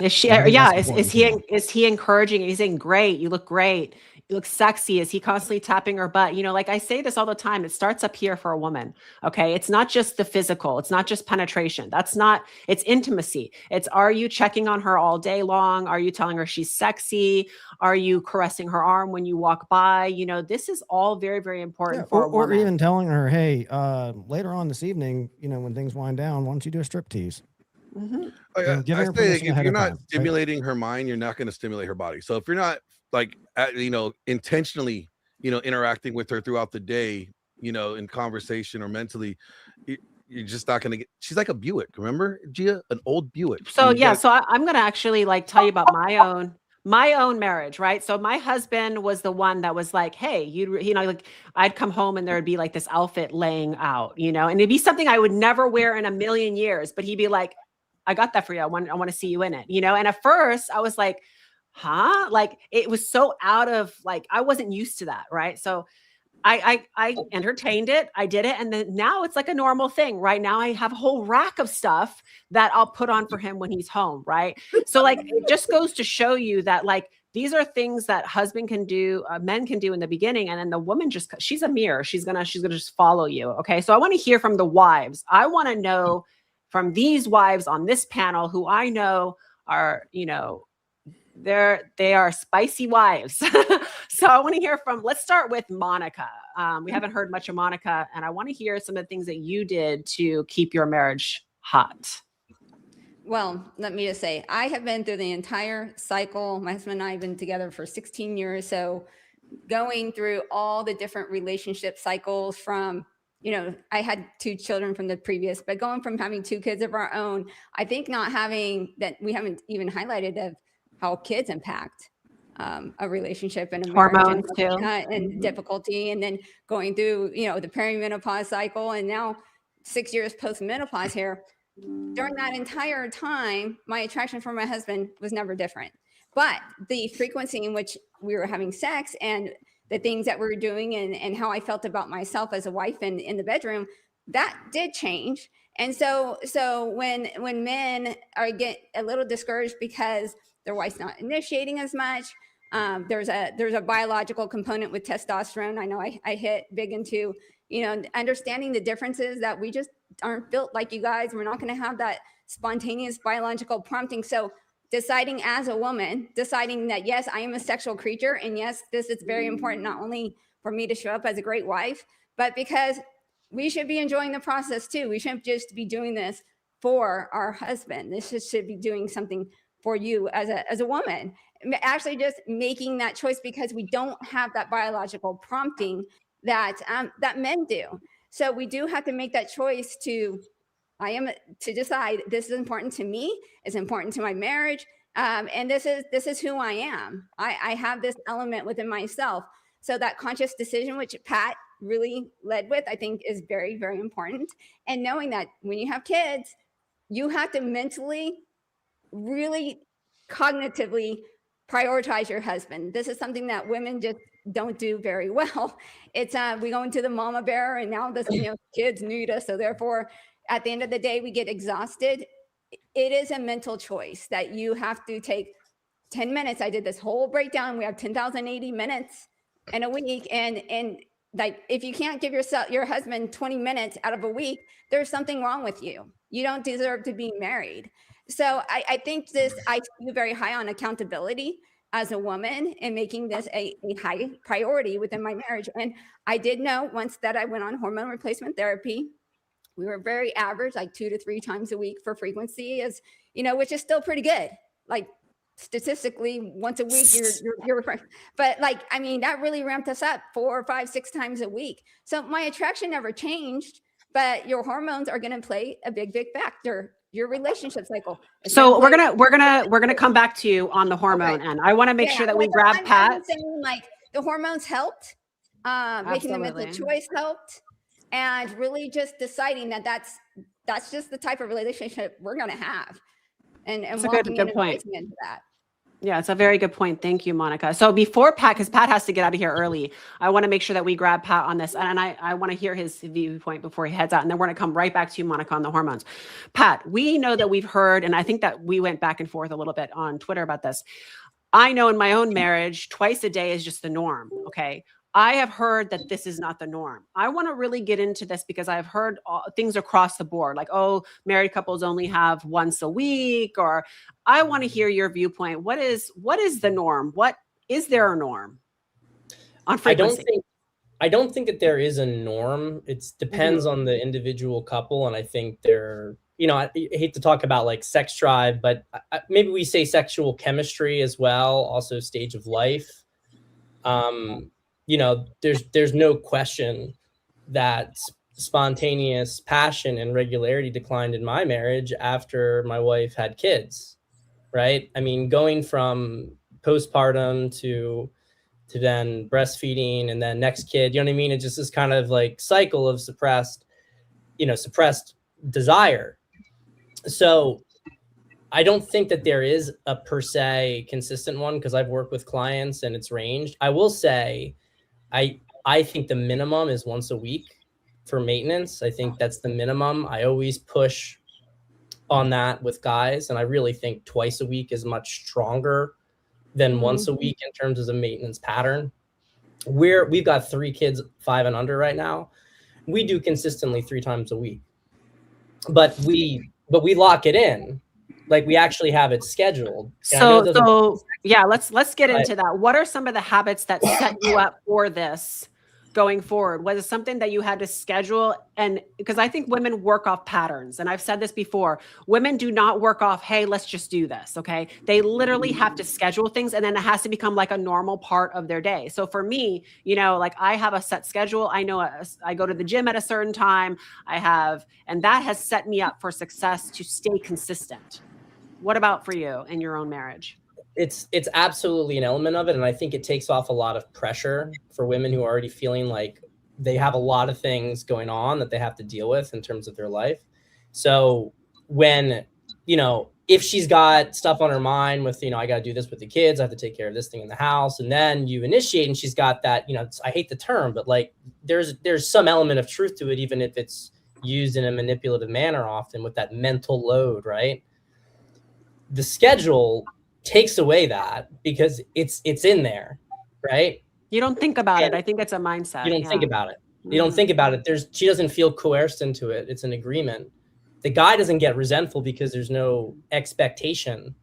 Is she? Yeah. Is he encouraging? He's saying, "Great, you look great. You look sexy." Is he constantly tapping her butt? You know, like I say this all the time. It starts up here for a woman. Okay, it's not just the physical. It's not just penetration. That's not. It's intimacy. It's, are you checking on her all day long? Are you telling her she's sexy? Are you caressing her arm when you walk by? You know, this is all very, very important for a woman. Or even telling her, hey, later on this evening, you know, when things wind down, why don't you do a strip tease? I say, if you're not stimulating her mind, you're not going to stimulate her body. So if you're not like, you know, intentionally, you know, interacting with her throughout the day, you know, in conversation or mentally, you're just not going to get, she's like a Buick. Remember, Gia? An old Buick. So yeah, so I'm going to actually like tell you about my own marriage, right? So my husband was the one that was like, hey, you know, like I'd come home and there would be like this outfit laying out, you know, and it'd be something I would never wear in a million years, but he'd be like, I got that for you. I want to see you in it, you know? And at first I was like, huh? Like it was so out of, like, I wasn't used to that. Right. So I entertained it. I did it. And then now it's like a normal thing. Right now I have a whole rack of stuff that I'll put on for him when he's home. Right. So like, it just goes to show you that like, these are things that husband can do, men can do in the beginning. And then the woman just, she's a mirror. She's going to just follow you. Okay. So I want to hear from the wives. I want to know from these wives on this panel, who I know are, you know, they are spicy wives. So I want to hear from, let's start with Monica. We haven't heard much of Monica, and I want to hear some of the things that you did to keep your marriage hot. Well, let me just say, I have been through the entire cycle. My husband and I have been together for 16 years. So going through all the different relationship cycles from, you know, I had 2 children from the previous, but going from having 2 kids of our own, I think not having that, we haven't even highlighted of how kids impact a relationship and a marriage. Hormones too. And difficulty, and then going through, you know, the perimenopause cycle, and now 6 years post-menopause here. During that entire time, my attraction for my husband was never different, but the frequency in which we were having sex and the things that we were doing and how I felt about myself as a wife and in the bedroom, that did change. And so when men get a little discouraged because their wife's not initiating as much, there's a biological component with testosterone. I know I hit big into, you know, understanding the differences, that we just aren't built like you guys. We're not going to have that spontaneous biological prompting. So deciding as a woman, deciding that, yes, I am a sexual creature. And yes, this is very important, not only for me to show up as a great wife, but because we should be enjoying the process too. We shouldn't just be doing this for our husband. This should be doing something for you as a woman. Actually just making that choice, because we don't have that biological prompting that men do. So we do have to make that choice to decide, this is important to me, it's important to my marriage, and this is who I am. I have this element within myself. So that conscious decision, which Pat really led with, I think is very, very important. And knowing that when you have kids, you have to mentally, really cognitively prioritize your husband. This is something that women just don't do very well. It's we go into the mama bear, and now this, you know, kids need us. So therefore, at the end of the day, we get exhausted. It is a mental choice that you have to take 10 minutes. I did this whole breakdown. We have 10,080 minutes in a week. And like, if you can't give your husband 20 minutes out of a week, there's something wrong with you. You don't deserve to be married. So I think I feel very high on accountability as a woman and making this a high priority within my marriage. And I did know once that I went on hormone replacement therapy. We were very average, like 2 to 3 times a week for frequency, as you know, which is still pretty good. Like statistically, once a week, you're but like, I mean, that really ramped us up 4, 5, 6 times a week. So my attraction never changed, but your hormones are going to play a big factor. Your relationship cycle. So we're gonna come back to you on the hormone end. I want to make sure that we grab Pat. I'm saying like the hormones helped, making the mental choice helped. And really just deciding that that's just the type of relationship we're going to have, and walking good point. Into that. Yeah, it's a very good point. Thank you, Monica. So before Pat, because Pat has to get out of here early, I want to make sure that we grab Pat on this, and I want to hear his viewpoint before he heads out, and then we're going to come right back to you, Monica, on the hormones. Pat, we know that we've heard, and I think that we went back and forth a little bit on Twitter about this. I know in my own marriage, twice a day is just the norm. Okay. I have heard that this is not the norm. I want to really get into this because I've heard things across the board, like, oh, married couples only have once a week, or I want to hear your viewpoint. What is the norm? What is there a norm on frequency? I don't think that there is a norm. It depends on the individual couple. And I think I hate to talk about like sex drive, but maybe we say sexual chemistry as well. Also stage of life. There's no question that spontaneous passion and regularity declined in my marriage after my wife had kids, right? I mean, going from postpartum to then breastfeeding and then next kid, you know what I mean? It's just this kind of like cycle of suppressed desire. So I don't think that there is a per se consistent one because I've worked with clients and it's ranged. I will say, I think the minimum is once a week for maintenance. I think that's the minimum. I always push on that with guys. And I really think twice a week is much stronger than once a week in terms of a maintenance pattern. We've got 3 kids, 5 and under right now. We do consistently 3 times a week, but we lock it in. Like we actually have it scheduled. So yeah, let's get into that. What are some of the habits that set you up for this going forward? Was it something that you had to schedule? And because I think women work off patterns, and I've said this before, women do not work off, hey, let's just do this. Okay. They literally have to schedule things, and then it has to become like a normal part of their day. So for me, like I have a set schedule. I know I go to the gym at a certain time. And that has set me up for success to stay consistent. What about for you in your own marriage? It's absolutely an element of it. And I think it takes off a lot of pressure for women who are already feeling like they have a lot of things going on that they have to deal with in terms of their life. So when, if she's got stuff on her mind with, I got to do this with the kids, I have to take care of this thing in the house. And then you initiate and she's got that, I hate the term, but like there's some element of truth to it, even if it's used in a manipulative manner often with that mental load, right? The schedule takes away that because it's in there, right? You don't think about it. I think it's a mindset. You don't think about it. You don't think about it. She doesn't feel coerced into it. It's an agreement. The guy doesn't get resentful because there's no expectation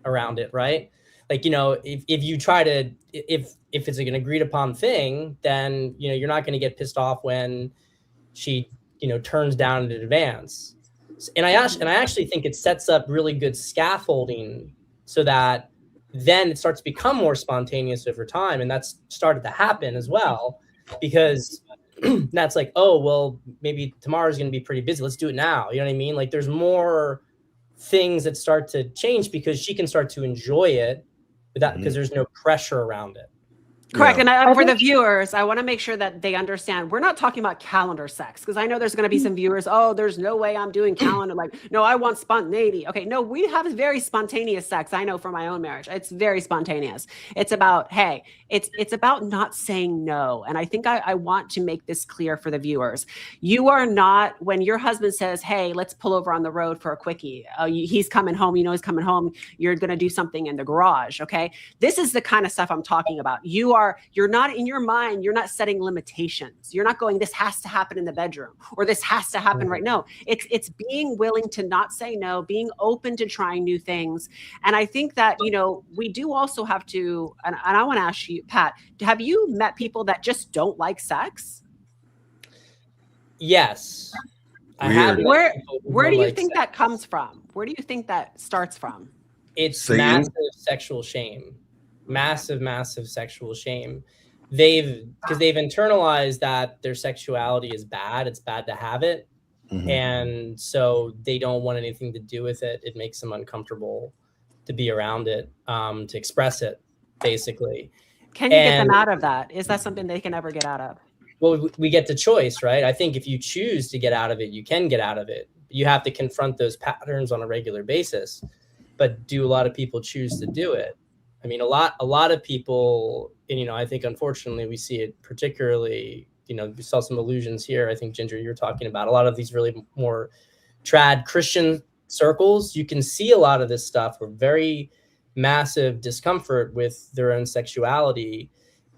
around it, right? Like, if you try to, if it's an agreed upon thing, then, you're not going to get pissed off when she, turns down in advance. And I actually think it sets up really good scaffolding so that then it starts to become more spontaneous over time. And that's started to happen as well, because that's like, oh, well, maybe tomorrow's going to be pretty busy. Let's do it now. You know what I mean? Like there's more things that start to change because she can start to enjoy it without, because there's no pressure around it. Correct. Yeah. And for the viewers, I want to make sure that they understand we're not talking about calendar sex, because I know there's going to be some viewers, oh, there's no way I'm doing calendar. Like, no, I want spontaneity. Okay, no, we have very spontaneous sex. I know from my own marriage, it's very spontaneous. It's about, hey, it's about not saying no. And I think I want to make this clear for the viewers. You are not, when your husband says, hey, let's pull over on the road for a quickie. He's coming home. He's coming home. You're going to do something in the garage. Okay. This is the kind of stuff I'm talking about. You you're not in your mind, you're not setting limitations. You're not going, this has to happen in the bedroom or this has to happen right now. It's being willing to not say no, being open to trying new things. And I think that, you know, we do also have to, and I want to ask you, Pat, have you met people that just don't like sex? Yes. I have. Where do you think that comes from? Where do you think that starts from? It's massive sexual shame. Massive sexual shame. Because they've internalized that their sexuality is bad. It's bad to have it. And so they don't want anything to do with it. It makes them uncomfortable to be around it, to express it, basically. Can you get them out of that? Is that something they can ever get out of? Well, we get the choice, right? I think if you choose to get out of it, you can get out of it. You have to confront those patterns on a regular basis. But do a lot of people choose to do it? I mean, a lot of people, and, you know, I think unfortunately we see it particularly, you know, we saw some illusions here. I think, Ginger, you're talking about a lot of these really more trad Christian circles. You can see a lot of this stuff with very massive discomfort with their own sexuality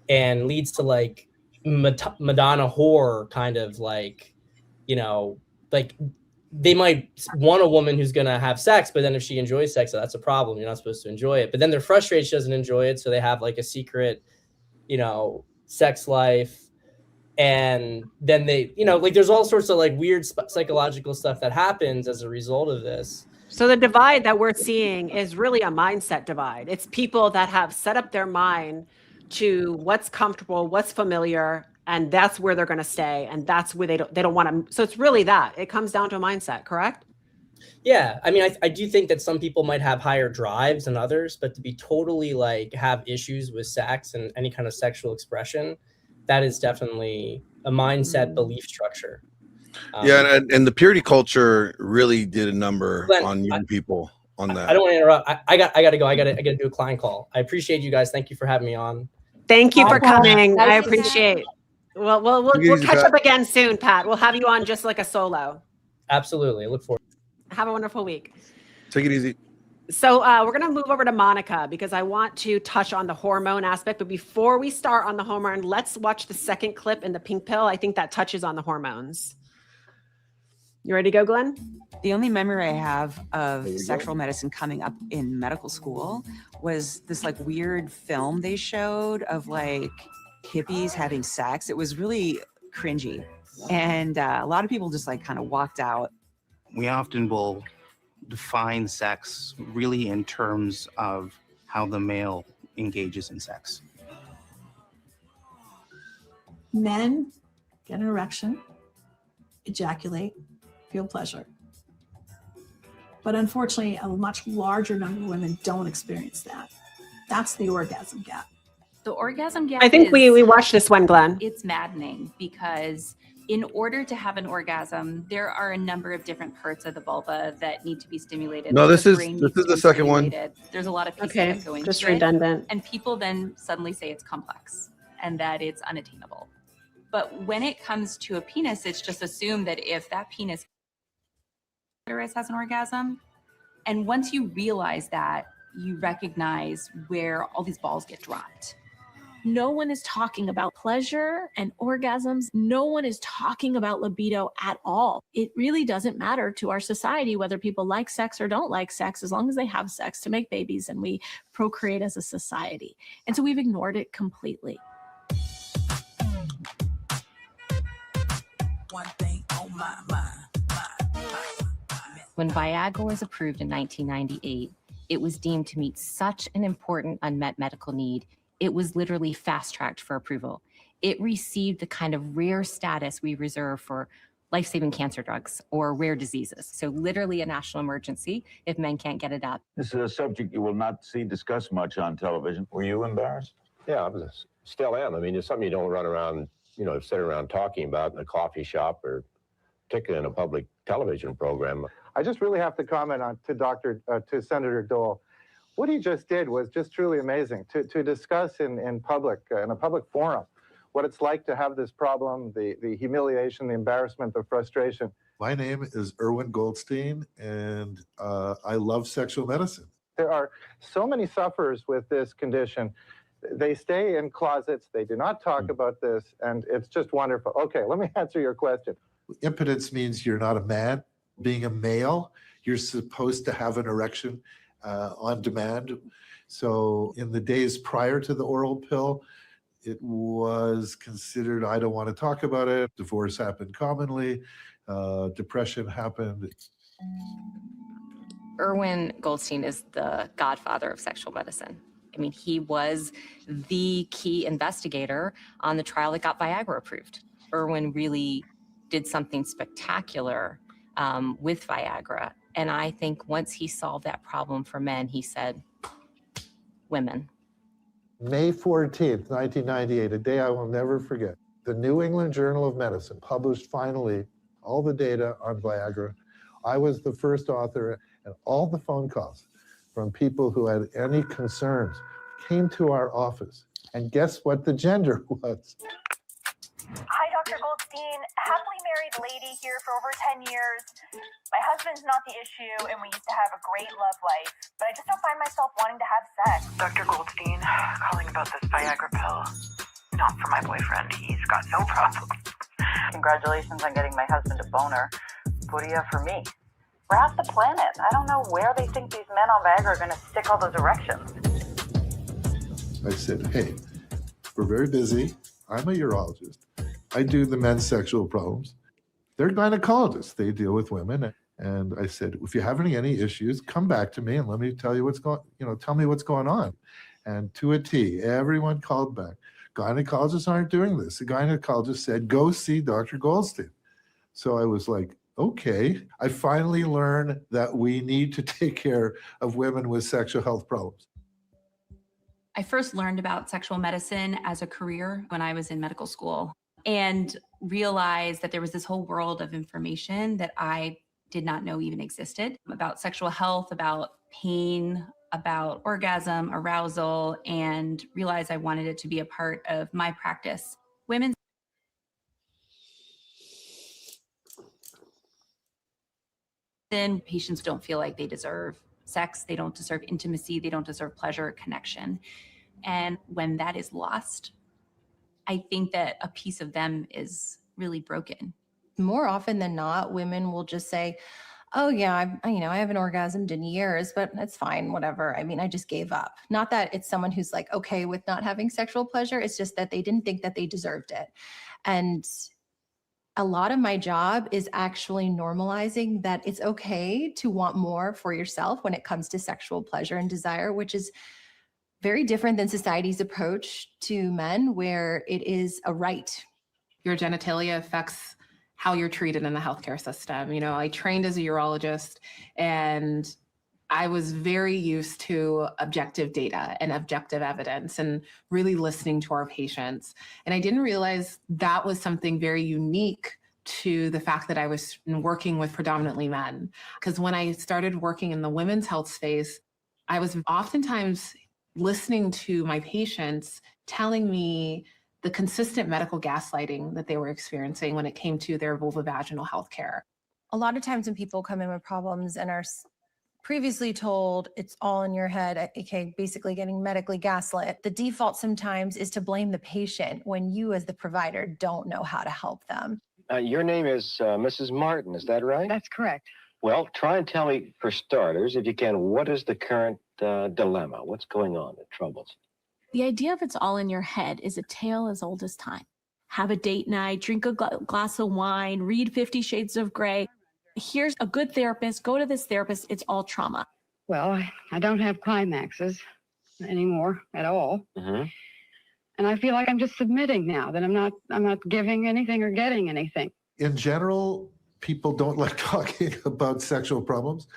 and leads to like Madonna whore kind of like, you know, like they might want a woman who's going to have sex, but then if she enjoys sex, that's a problem. You're not supposed to enjoy it. But then they're frustrated she doesn't enjoy it. So they have like a secret, you know, sex life. And then they, you know, like there's all sorts of like weird psychological stuff that happens as a result of this. So the divide that we're seeing is really a mindset divide. It's people that have set up their mind to what's comfortable, what's familiar, and that's where they're going to stay, and that's where they don't want to. So it's really that it comes down to a mindset, correct? Yeah, I mean, I do think that some people might have higher drives than others, but to be totally like have issues with sex and any kind of sexual expression, that is definitely a mindset belief structure. Yeah, and the purity culture really did a number on young people on that. I don't want to interrupt. I got to go. I got to do a client call. I appreciate you guys. Thank you for having me on. Thank you for coming. I appreciate. Well, we'll catch up again soon, Pat. We'll have you on just like a solo. Absolutely. I look forward. Have a wonderful week. Take it easy. So we're going to move over to Monica because I want to touch on the hormone aspect. But before we start on the hormone, let's watch the second clip in the pink pill. I think that touches on the hormones. You ready to go, Glenn? The only memory I have of sexual medicine coming up in medical school was this like weird film they showed of like hippies having sex. It was really cringy. And a lot of people just like kind of walked out. We often will define sex really in terms of how the male engages in sex. Men get an erection, ejaculate, feel pleasure. But unfortunately, a much larger number of women don't experience that. That's the orgasm gap. The orgasm gap. I think we watched this one, Glenn. It's maddening because in order to have an orgasm, there are a number of different parts of the vulva that need to be stimulated. No, The this is brain needs to the be second one. stimulated. There's a lot of pieces Okay, that go into just it. redundant. And people then suddenly say it's complex and that it's unattainable. But when it comes to a penis, it's just assumed that if that penis has an orgasm, and once you realize that, you recognize where all these balls get dropped. No one is talking about pleasure and orgasms. No one is talking about libido at all. It really doesn't matter to our society whether people like sex or don't like sex, as long as they have sex to make babies and we procreate as a society. And so we've ignored it completely. One thing on my mind. When Viagra was approved in 1998, it was deemed to meet such an important unmet medical need. It was literally fast-tracked for approval. It received the kind of rare status we reserve for life-saving cancer drugs or rare diseases. So literally a national emergency if men can't get it up. This is a subject you will not see discussed much on television. Were you embarrassed? Yeah, I still am. I mean, it's something you don't run around, you know, sit around talking about in a coffee shop or particularly in a public television program. I just really have to comment on to Senator Dole. What he just did was just truly amazing to discuss in public, in a public forum, what it's like to have this problem, the humiliation, the embarrassment, the frustration. My name is Erwin Goldstein, and I love sexual medicine. There are so many sufferers with this condition They stay in closets. They do not talk about this, and it's just wonderful. Okay, let me answer your question. Impotence means you're not a man. Being a male, you're supposed to have an erection on demand. So in the days prior to the oral pill, it was considered, I don't want to talk about it. Divorce happened commonly. Depression happened. Erwin Goldstein is the godfather of sexual medicine. I mean, he was the key investigator on the trial that got Viagra approved. Erwin really did something spectacular with Viagra. And I think once he solved that problem for men, he said, women. May 14th, 1998, a day I will never forget. The New England Journal of Medicine published finally all the data on Viagra. I was the first author, and all the phone calls from people who had any concerns came to our office. And guess what the gender was? Hi, Dr. Goldstein. Happily married lady here for over 10 years. My husband's not the issue, and we used to have a great love life, but I just don't find myself wanting to have sex. Dr. Goldstein, calling about this Viagra pill. Not for my boyfriend. He's got no problem. Congratulations on getting my husband a boner. What do you have for me? We're half the planet. I don't know where they think these men on Viagra are going to stick all those erections. I said, hey, we're very busy. I'm a urologist. I do the men's sexual problems. They're gynecologists. They deal with women. And I said, if you have any issues, come back to me and let me tell you tell me what's going on. And to a T, everyone called back. Gynecologists aren't doing this. The gynecologist said, go see Dr. Goldstein. So I was like, okay. I finally learned that we need to take care of women with sexual health problems. I first learned about sexual medicine as a career when I was in medical school and realized that there was this whole world of information that I did not know even existed about sexual health, about pain, about orgasm, arousal, and realized I wanted it to be a part of my practice. Women's patients don't feel like they deserve sex, they don't deserve intimacy, they don't deserve pleasure, connection. And when that is lost, I think that a piece of them is really broken. More often than not, women will just say, oh yeah, I haven't orgasmed in years, but it's fine, whatever. I mean, I just gave up. Not that it's someone who's like, okay with not having sexual pleasure. It's just that they didn't think that they deserved it. And a lot of my job is actually normalizing that it's okay to want more for yourself when it comes to sexual pleasure and desire, which is very different than society's approach to men, where it is a right. Your genitalia affects how you're treated in the healthcare system. I trained as a urologist, and I was very used to objective data and objective evidence and really listening to our patients. And I didn't realize that was something very unique to the fact that I was working with predominantly men. Because when I started working in the women's health space, I was oftentimes listening to my patients telling me the consistent medical gaslighting that they were experiencing when it came to their vulvovaginal health care. A lot of times when people come in with problems and are previously told it's all in your head, aka basically getting medically gaslit, the default sometimes is to blame the patient when you as the provider don't know how to help them. Your name is Mrs. Martin, is that right? That's correct. Well, try and tell me, for starters, if you can, what is the current dilemma? What's going on that troubles? The idea of it's all in your head is a tale as old as time. Have a date night, drink a glass of wine, read 50 Shades of Grey. Here's a good therapist, go to this therapist, it's all trauma. Well, I don't have climaxes anymore at all. Mm-hmm. And I feel like I'm just submitting now, that I'm not giving anything or getting anything. In general, people don't like talking about sexual problems.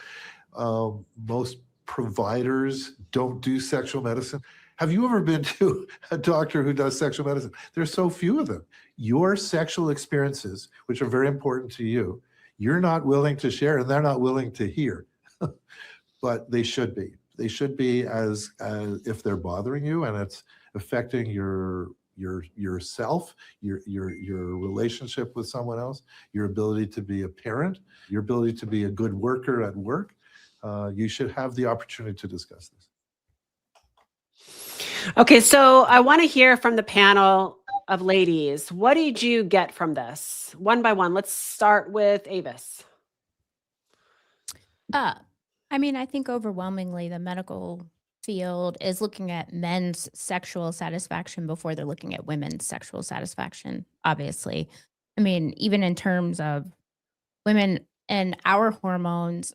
Most providers don't do sexual medicine. Have you ever been to a doctor who does sexual medicine? There's so few of them. Your sexual experiences, which are very important to you, you're not willing to share, and they're not willing to hear. But they should be. They should be, as if they're bothering you and it's affecting yourself, your relationship with someone else, your ability to be a parent, your ability to be a good worker at work. You should have the opportunity to discuss this. Okay, so I want to hear from the panel of ladies. What did you get from this? One by one. Let's start with Avis. I mean, I think overwhelmingly the medical field is looking at men's sexual satisfaction before they're looking at women's sexual satisfaction, obviously. I mean, even in terms of women and our hormones,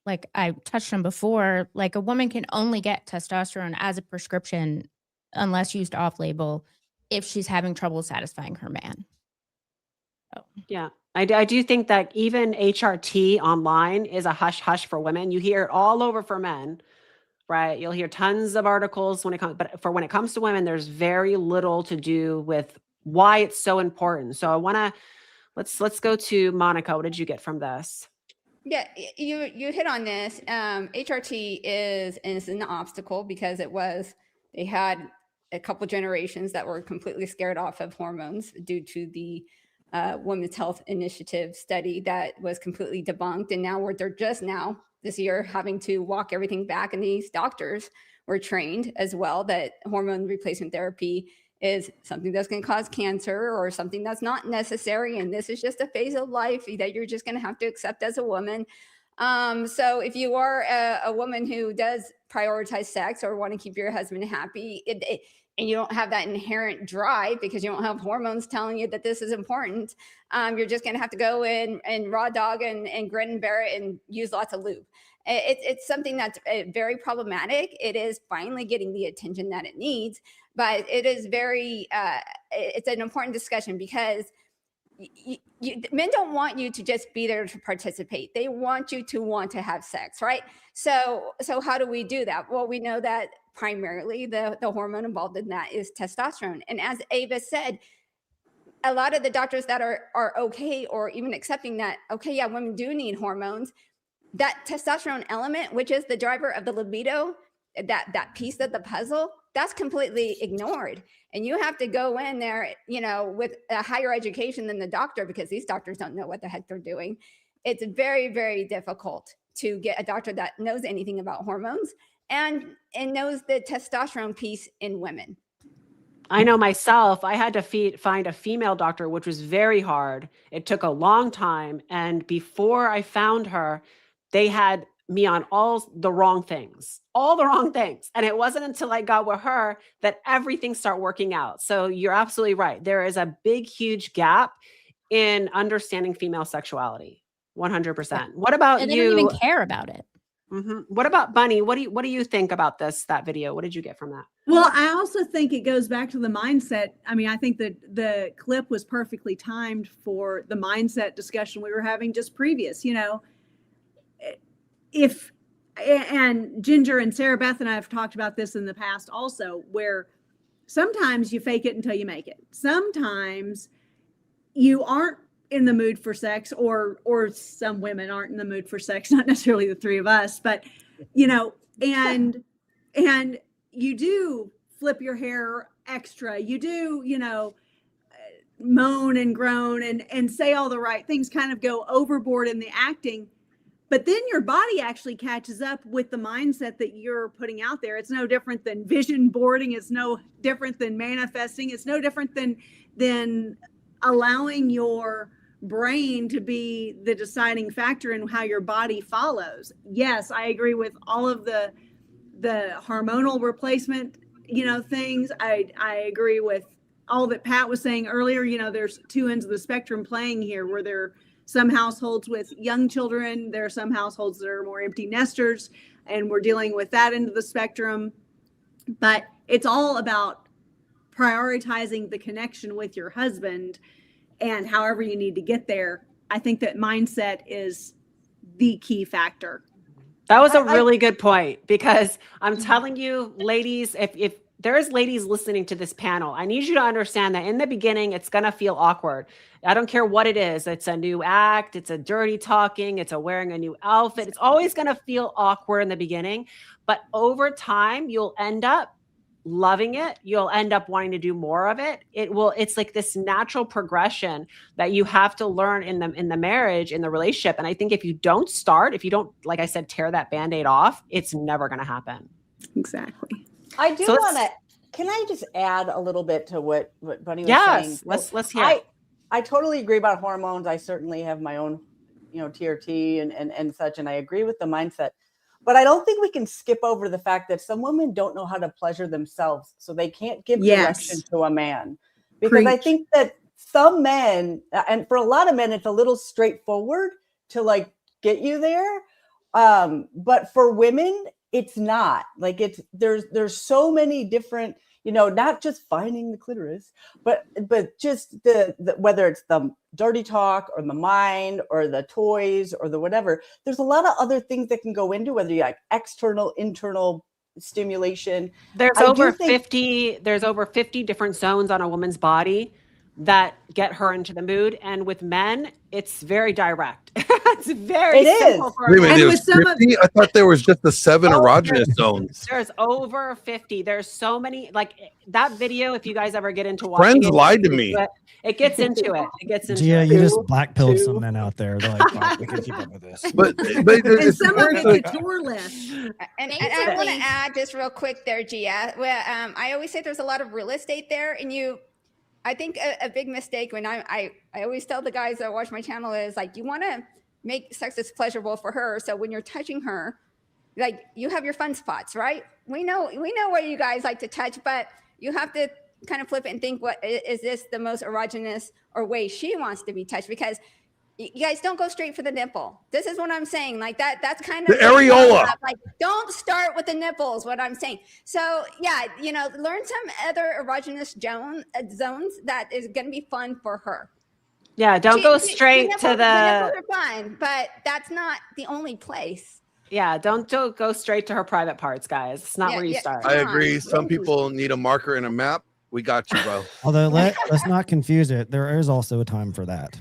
like I touched on before, like a woman can only get testosterone as a prescription unless used off label if she's having trouble satisfying her man. Yeah, I do think that even HRT online is a hush hush for women. You hear it all over for men, right? You'll hear tons of articles when it comes, but when it comes to women, there's very little to do with why it's so important. So I want to let's go to Monica. What did you get from this? Yeah, you hit on this. HRT is an obstacle because they had a couple generations that were completely scared off of hormones due to the Women's Health Initiative study that was completely debunked. And now they're just now this year having to walk everything back. And these doctors were trained as well that hormone replacement therapy is something that's going to cause cancer or something that's not necessary. And this is just a phase of life that you're just going to have to accept as a woman. So if you are a woman who does prioritize sex or want to keep your husband happy, and you don't have that inherent drive because you don't have hormones telling you that this is important, you're just going to have to go in and raw dog and grin and bear it and use lots of lube. It's something that's very problematic. It is finally getting the attention that it needs, but it is it's an important discussion because men don't want you to just be there to participate. They want you to want to have sex, right? So how do we do that? Well, we know that primarily the hormone involved in that is testosterone. And as Ava said, a lot of the doctors that are okay or even accepting that, okay, yeah, women do need hormones, that testosterone element, which is the driver of the libido, that piece of the puzzle, that's completely ignored. And you have to go in there, with a higher education than the doctor, because these doctors don't know what the heck they're doing. It's very, very difficult to get a doctor that knows anything about hormones and knows the testosterone piece in women. I know myself, I had to find a female doctor, which was very hard. It took a long time. And before I found her, they had me on all the wrong things. And it wasn't until I got with her that everything started working out. So you're absolutely right. There is a big, huge gap in understanding female sexuality. 100%. What about you? And they don't even care about it. Mm-hmm. What about Bunny? What do you think about that video? What did you get from that? Well, I also think it goes back to the mindset. I mean, I think that the clip was perfectly timed for the mindset discussion we were having just previous, and Ginger and Sarah Beth and I have talked about this in the past also, where sometimes you fake it until you make it. Sometimes you aren't in the mood for sex, or some women aren't in the mood for sex, not necessarily the three of us, but and you do flip your hair extra, you do moan and groan and say all the right things, kind of go overboard in the acting, but then your body actually catches up with the mindset that you're putting out there. It's no different than vision boarding, it's no different than manifesting, it's no different than allowing your brain to be the deciding factor in how your body follows. Yes, I agree with all of the hormonal replacement, things. I agree with all that Pat was saying earlier. There's two ends of the spectrum playing here, where there are some households with young children. There are some households that are more empty nesters, and we're dealing with that end of the spectrum. But it's all about prioritizing the connection with your husband, and however you need to get there. I think that mindset is the key factor. That was a really good point, because I'm telling you, ladies, if there's ladies listening to this panel, I need you to understand that in the beginning, it's going to feel awkward. I don't care what it is. It's a new act. It's a dirty talking. It's a wearing a new outfit. It's always going to feel awkward in the beginning, but over time, you'll end up loving it. You'll end up wanting to do more of it. It's like this natural progression that you have to learn in the marriage, in the relationship. And I think if you don't, like I said, tear that Band-Aid off, it's never going to happen. Exactly. I do want to Can I just add a little bit to what Bunny was saying? Yes, let's hear it. I totally agree about hormones. I certainly have my own, TRT and such, and I agree with the mindset. But I don't think we can skip over the fact that some women don't know how to pleasure themselves, so they can't give direction to a man. Because I think that some men, and for a lot of men, it's a little straightforward to like get you there. But for women, it's not. Like there's so many different, not just finding the clitoris, but just the whether it's the dirty talk or the mind or the toys or the whatever. There's a lot of other things that can go into whether you like external, internal stimulation. There's over 50 different zones on a woman's body that get her into the mood, and with men it's very direct. It's very simple for Wait a minute, men. there's 50? I thought there was just the 7 erogenous zones. There's over 50. There's so many, like that video, if you guys ever get into watching Friends it, lied to me. It gets into it. It gets into Gia, it. you just black pilled some men out there. They're like, "Fuck, we can keep up with this." But And some of it's coutureless. And I want to add just real quick there, Gia. Well, I always say there's a lot of real estate there, and I think a big mistake when I always tell the guys that watch my channel is like, you want to make sex as pleasurable for her. So when you're touching her, like you have your fun spots, right? We know where you guys like to touch, but you have to kind of flip it and think, what is this the most erogenous or way she wants to be touched? Because you guys don't go straight for the nipple. This is what I'm saying. Like that's kind of the areola. Like, don't start with the nipples. What I'm saying. So yeah, learn some other erogenous zones that is going to be fun for her. Yeah, don't go straight to the nipples are fun, but that's not the only place. Yeah, don't go straight to her private parts, guys. It's not where you start. I agree. Some people need a marker and a map. We got you, bro. Although let's not confuse it. There is also a time for that.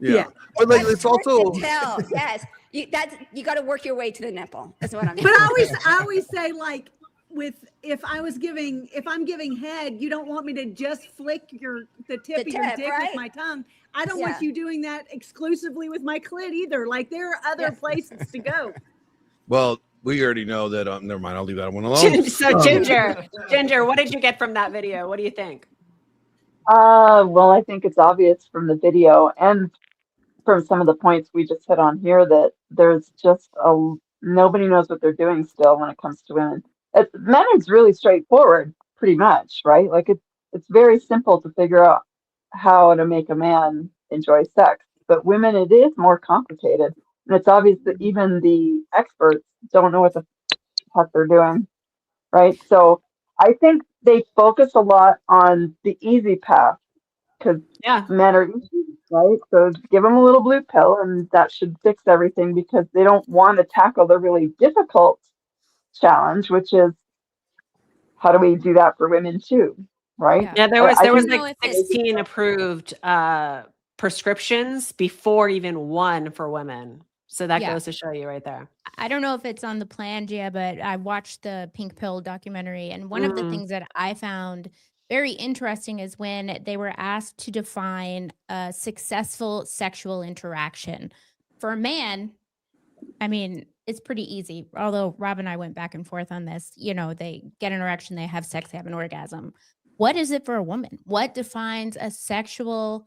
Yeah. But like it's also yes. You got to work your way to the nipple. That's what I'm. But I always say, like, if I'm giving head, you don't want me to just flick the tip of your dick with my tongue. I don't want you doing that exclusively with my clit either. Like there are other places to go. well, we already know that. Never mind. I'll leave that one alone. So Ginger, what did you get from that video? What do you think? Well, I think it's obvious from the video and from some of the points we just hit on here that there's just nobody knows what they're doing still when it comes to women. Men is really straightforward, pretty much, right? Like it's very simple to figure out how to make a man enjoy sex. But women, it is more complicated. And it's obvious that even the experts don't know what the fuck they're doing, right? So I think they focus a lot on the easy path because men are easy, right? So give them a little blue pill and that should fix everything because they don't want to tackle the really difficult challenge, which is how do we do that for women too, right? Yeah, there was like 16 approved prescriptions before even one for women. So that goes to show you right there. I don't know if it's on the plan, Gia, but I watched the Pink Pill documentary, and one of the things that I found very interesting is when they were asked to define a successful sexual interaction. For a man, I mean, it's pretty easy. Although Rob and I went back and forth on this, they get an erection, they have sex, they have an orgasm. What is it for a woman? What defines a successful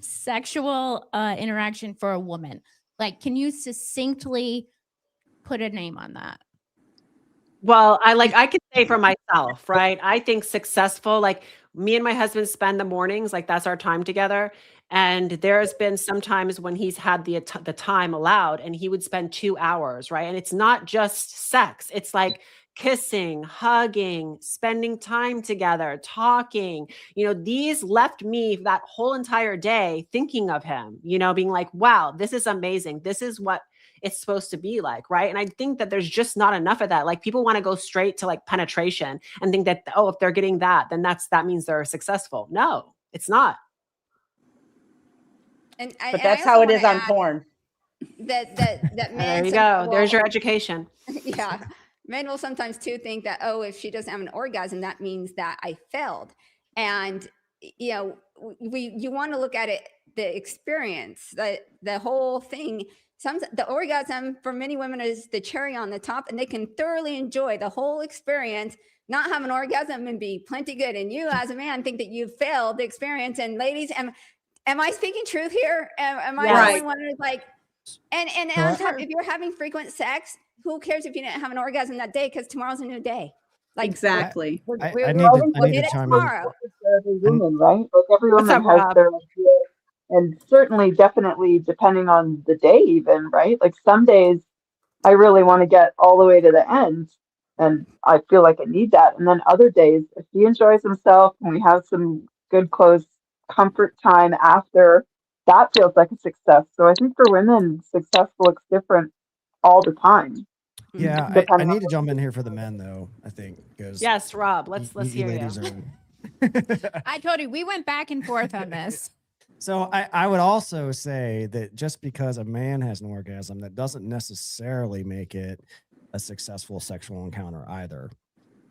sexual interaction for a woman? Like, can you succinctly put a name on that? Well, I can say for myself, right? I think successful, like me and my husband spend the mornings, like that's our time together. And there's been some times when he's had the time allowed and he would spend 2 hours, right? And it's not just sex. It's like kissing, hugging, spending time together, talking. These left me that whole entire day thinking of him, being like, wow, this is amazing. This is what it's supposed to be like, right? And I think that there's just not enough of that. Like people want to go straight to like penetration and think that, if they're getting that, then that means they're successful. No, it's not. But that's how it is on porn. That men. There you go. There's your education. Yeah. Men will sometimes too think that, if she doesn't have an orgasm, that means that I failed. And, you want to look at it, the experience, the whole thing the orgasm for many women is the cherry on the top, and they can thoroughly enjoy the whole experience, not have an orgasm and be plenty good. And you as a man think that you've failed the experience. And ladies, am I speaking truth here? Am I the only one who's like, and on top, if you're having frequent sex, who cares if you didn't have an orgasm that day? Because tomorrow's a new day. Like exactly. We'll I get need it to chime in. tomorrow. Every woman, right? Like every What's woman up, has Rob? their idea, and certainly, definitely, depending on the day, even, right? Like some days, I really want to get all the way to the end, and I feel like I need that. And then other days, if he enjoys himself and we have some good, close comfort time after, that feels like a success. So I think for women, success looks different all the time. Yeah, I depending need on to jump in here for the men though. I think because Yes, Rob. Let's you hear ladies you. are. I told you we went back and forth on this. So I would also say that just because a man has an orgasm, that doesn't necessarily make it a successful sexual encounter either.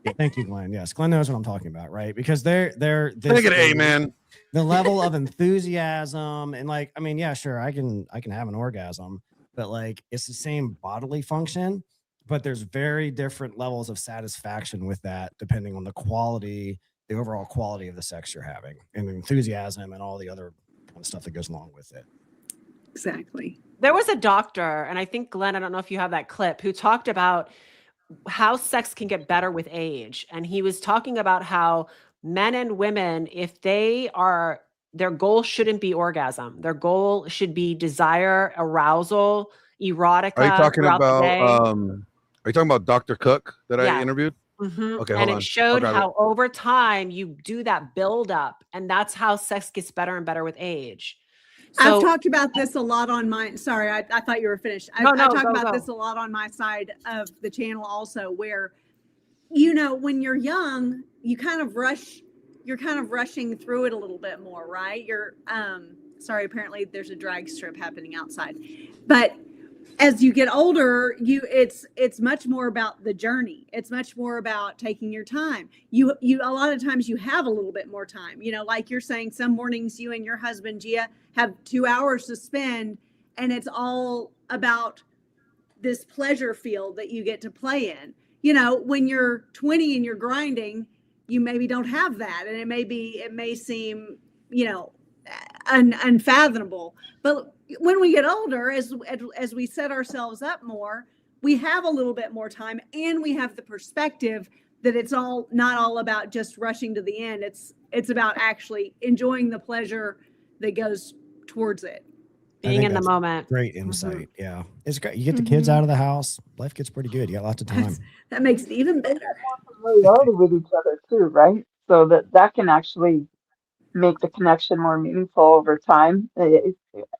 Yeah, thank you, Glenn. Yes, Glenn knows what I'm talking about, right? Because they're Make it amen. the level of enthusiasm and like, I mean, yeah, sure, I can have an orgasm, but like it's the same bodily function, but there's very different levels of satisfaction with that depending on the quality, the overall quality of the sex you're having, and the enthusiasm and all the other kind of stuff that goes along with it. Exactly. There was a doctor, and I think Glenn, I don't know if you have that clip, who talked about how sex can get better with age. And he was talking about how men and women, if their goal shouldn't be orgasm, their goal should be desire, arousal, erotica. Are you talking throughout the day. are you talking about Dr. Cook that Yeah. I interviewed? Mhm. Okay, And hold it on. showed Okay. how over time you do that build up, and that's how sex gets better and better with age. I've So talked about this a lot on my, sorry, I thought you were finished. I No, talk go, about go. this a lot on my side of the channel also, where, you know, when you're young, you're kind of rushing through it a little bit more, right? Sorry, apparently there's a drag strip happening outside. But as you get older, it's much more about the journey. It's much more about taking your time. You a lot of times you have a little bit more time. You know, like you're saying, some mornings you and your husband Gia have 2 hours to spend, and it's all about this pleasure field that you get to play in. You know, when you're 20 and you're grinding, you maybe don't have that, and it may seem, you know, unfathomable. But when we get older, as we set ourselves up more, we have a little bit more time, and we have the perspective that it's not all about just rushing to the end. It's about actually enjoying the pleasure that goes towards it. Being in the moment. Great insight. Yeah, it's great. You get the kids out of the house, life gets pretty good. You got lots of time. That makes it even better. Familiarity with each other too, right? So that can actually make the connection more meaningful over time.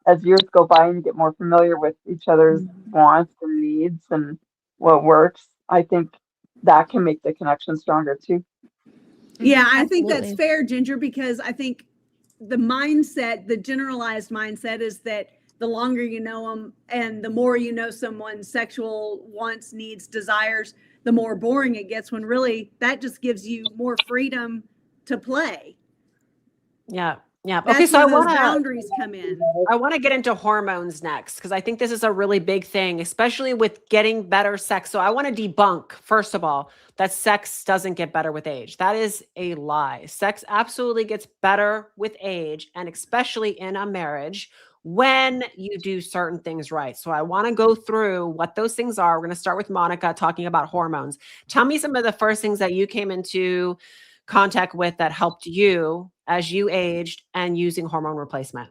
As years go by and you get more familiar with each other's wants and needs and what works, I think that can make the connection stronger too. Yeah, I think that's fair, Ginger, because I think the generalized mindset is that the longer you know them and the more you know someone's sexual wants, needs, desires, the more boring it gets, when really that just gives you more freedom to play. Yeah. Yeah. That's Okay. So where those boundaries come in. I want to get into hormones next, because I think this is a really big thing, especially with getting better sex. So I want to debunk, first of all, that sex doesn't get better with age. That is a lie. Sex absolutely gets better with age, and especially in a marriage when you do certain things right. So I want to go through what those things are. We're going to start with Monica talking about hormones. Tell me some of the first things that you came into contact with that helped you as you aged and using hormone replacement.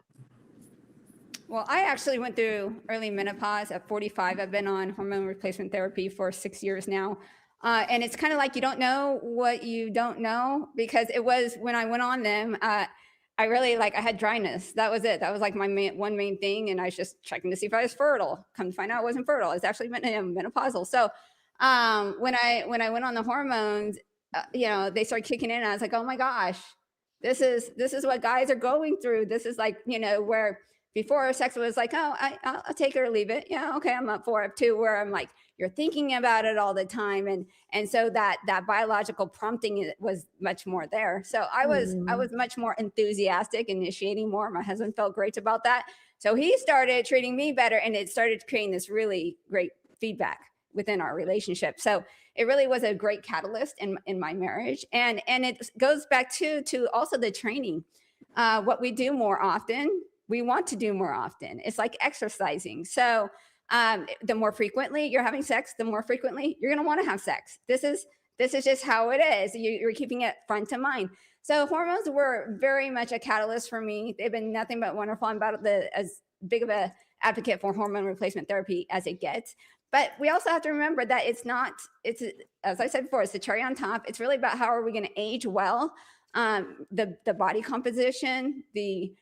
Well, I actually went through early menopause at 45. I've been on hormone replacement therapy for 6 years now. And it's kind of like you don't know what you don't know, because it was when I went on them, I had dryness. That was it. That was like my one main thing. And I was just checking to see if I was fertile. Come to find out I wasn't fertile. It's actually menopausal. So when I went on the hormones, they started kicking in, and I was like, oh my gosh, this is what guys are going through. This is like, where before sex was like, oh, I'll take it or leave it. Yeah, okay, I'm up for it too. Where I'm like, you're thinking about it all the time, and so that biological prompting was much more there. So I was much more enthusiastic, initiating more. My husband felt great about that. So he started treating me better, and it started creating this really great feedback within our relationship. So it really was a great catalyst in my marriage. And it goes back to also the training. What we do more often, we want to do more often. It's like exercising. So the more frequently you're having sex, the more frequently you're going to want to have sex. This is just how it is. You're keeping it front of mind. So hormones were very much a catalyst for me. They've been nothing but wonderful. I'm about as big of a advocate for hormone replacement therapy as it gets. But we also have to remember that it's as I said before, it's the cherry on top. It's really about how are we going to age well, the body composition, the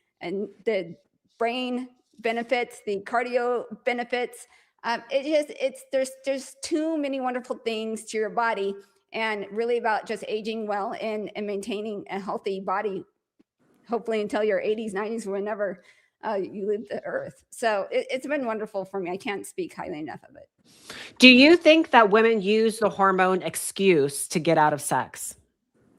brain benefits, the cardio benefits. There's too many wonderful things to your body, and really about just aging well and maintaining a healthy body, hopefully until your 80s, 90s, whenever you leave the earth. So it's been wonderful for me. I can't speak highly enough of it. Do you think that women use the hormone excuse to get out of sex?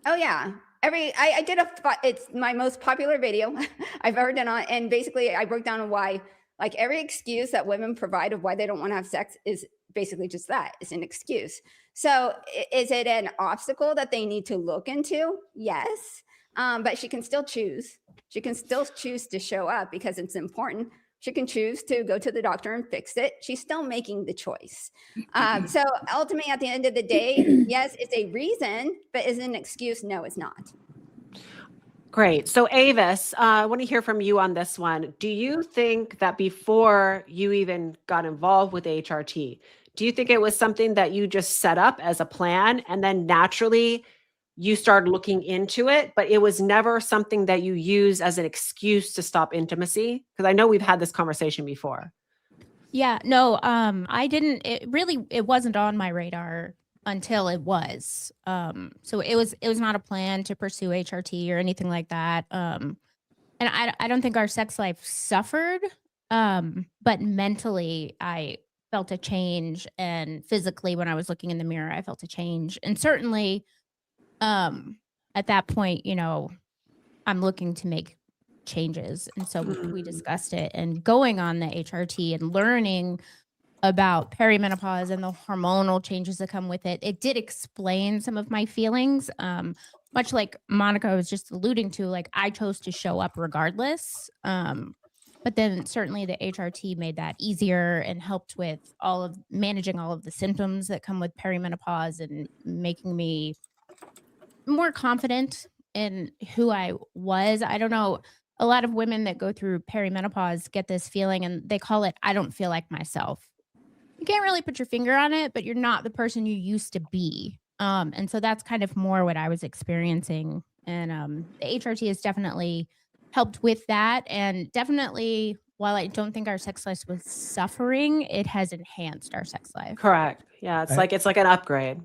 Oh yeah. I did it's my most popular video I've ever done on, and basically I broke down why, like, every excuse that women provide of why they don't want to have sex is basically just that. It's an excuse. So is it an obstacle that they need to look into? Yes. But she can still choose. She can still choose to show up because it's important. She can choose to go to the doctor and fix it. She's still making the choice. So ultimately, at the end of the day, yes, it's a reason, but is it an excuse? No, it's not. Great. So Avis, I want to hear from you on this one. Do you think that before you even got involved with HRT, do you think it was something that you just set up as a plan and then naturally you started looking into it, but it was never something that you use as an excuse to stop intimacy? Because I know we've had this conversation before. Yeah, no, I didn't. It wasn't on my radar until it was. So it was not a plan to pursue HRT or anything like that. And I don't think our sex life suffered, but mentally I felt a change, and physically when I was looking in the mirror, I felt a change. And certainly at that point, I'm looking to make changes. And so we discussed it, and going on the HRT and learning about perimenopause and the hormonal changes that come with it, it did explain some of my feelings. Much like Monica was just alluding to, like, I chose to show up regardless. But then certainly the HRT made that easier and helped with managing all of the symptoms that come with perimenopause and making me more confident in who I was. I don't know. A lot of women that go through perimenopause get this feeling, and they call it, I don't feel like myself. You can't really put your finger on it, but you're not the person you used to be. And so that's kind of more what I was experiencing. And the HRT has definitely helped with that. And definitely, while I don't think our sex life was suffering, it has enhanced our sex life. Correct. Yeah. It's like an upgrade.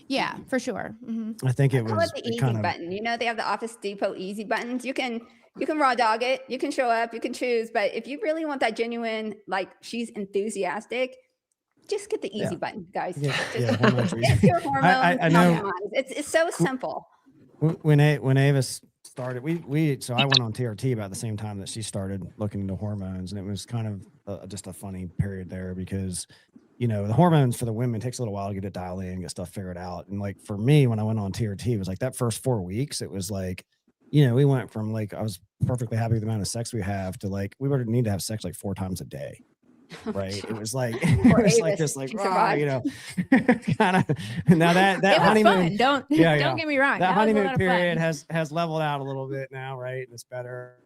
Yeah, for sure. Mm-hmm. I think it Call was it the easy button. They have the Office Depot easy buttons. You can raw dog it. You can show up. You can choose. But if you really want that genuine, like, she's enthusiastic, just get the easy button, guys. Get your hormones. I know. It's so simple. When Avis started, so I went on TRT about the same time that she started looking into hormones, and it was kind of just a funny period there because, the hormones for the women takes a little while to get it dialed in, get stuff figured out. And like for me, when I went on TRT, it was like that first 4 weeks, it was like, we went from like, I was perfectly happy with the amount of sex we have to like, we would need to have sex like 4 times a day. Right. It was like, this, like, kind of, now that honeymoon, don't get me wrong. That honeymoon period has leveled out a little bit now. Right. And it's better.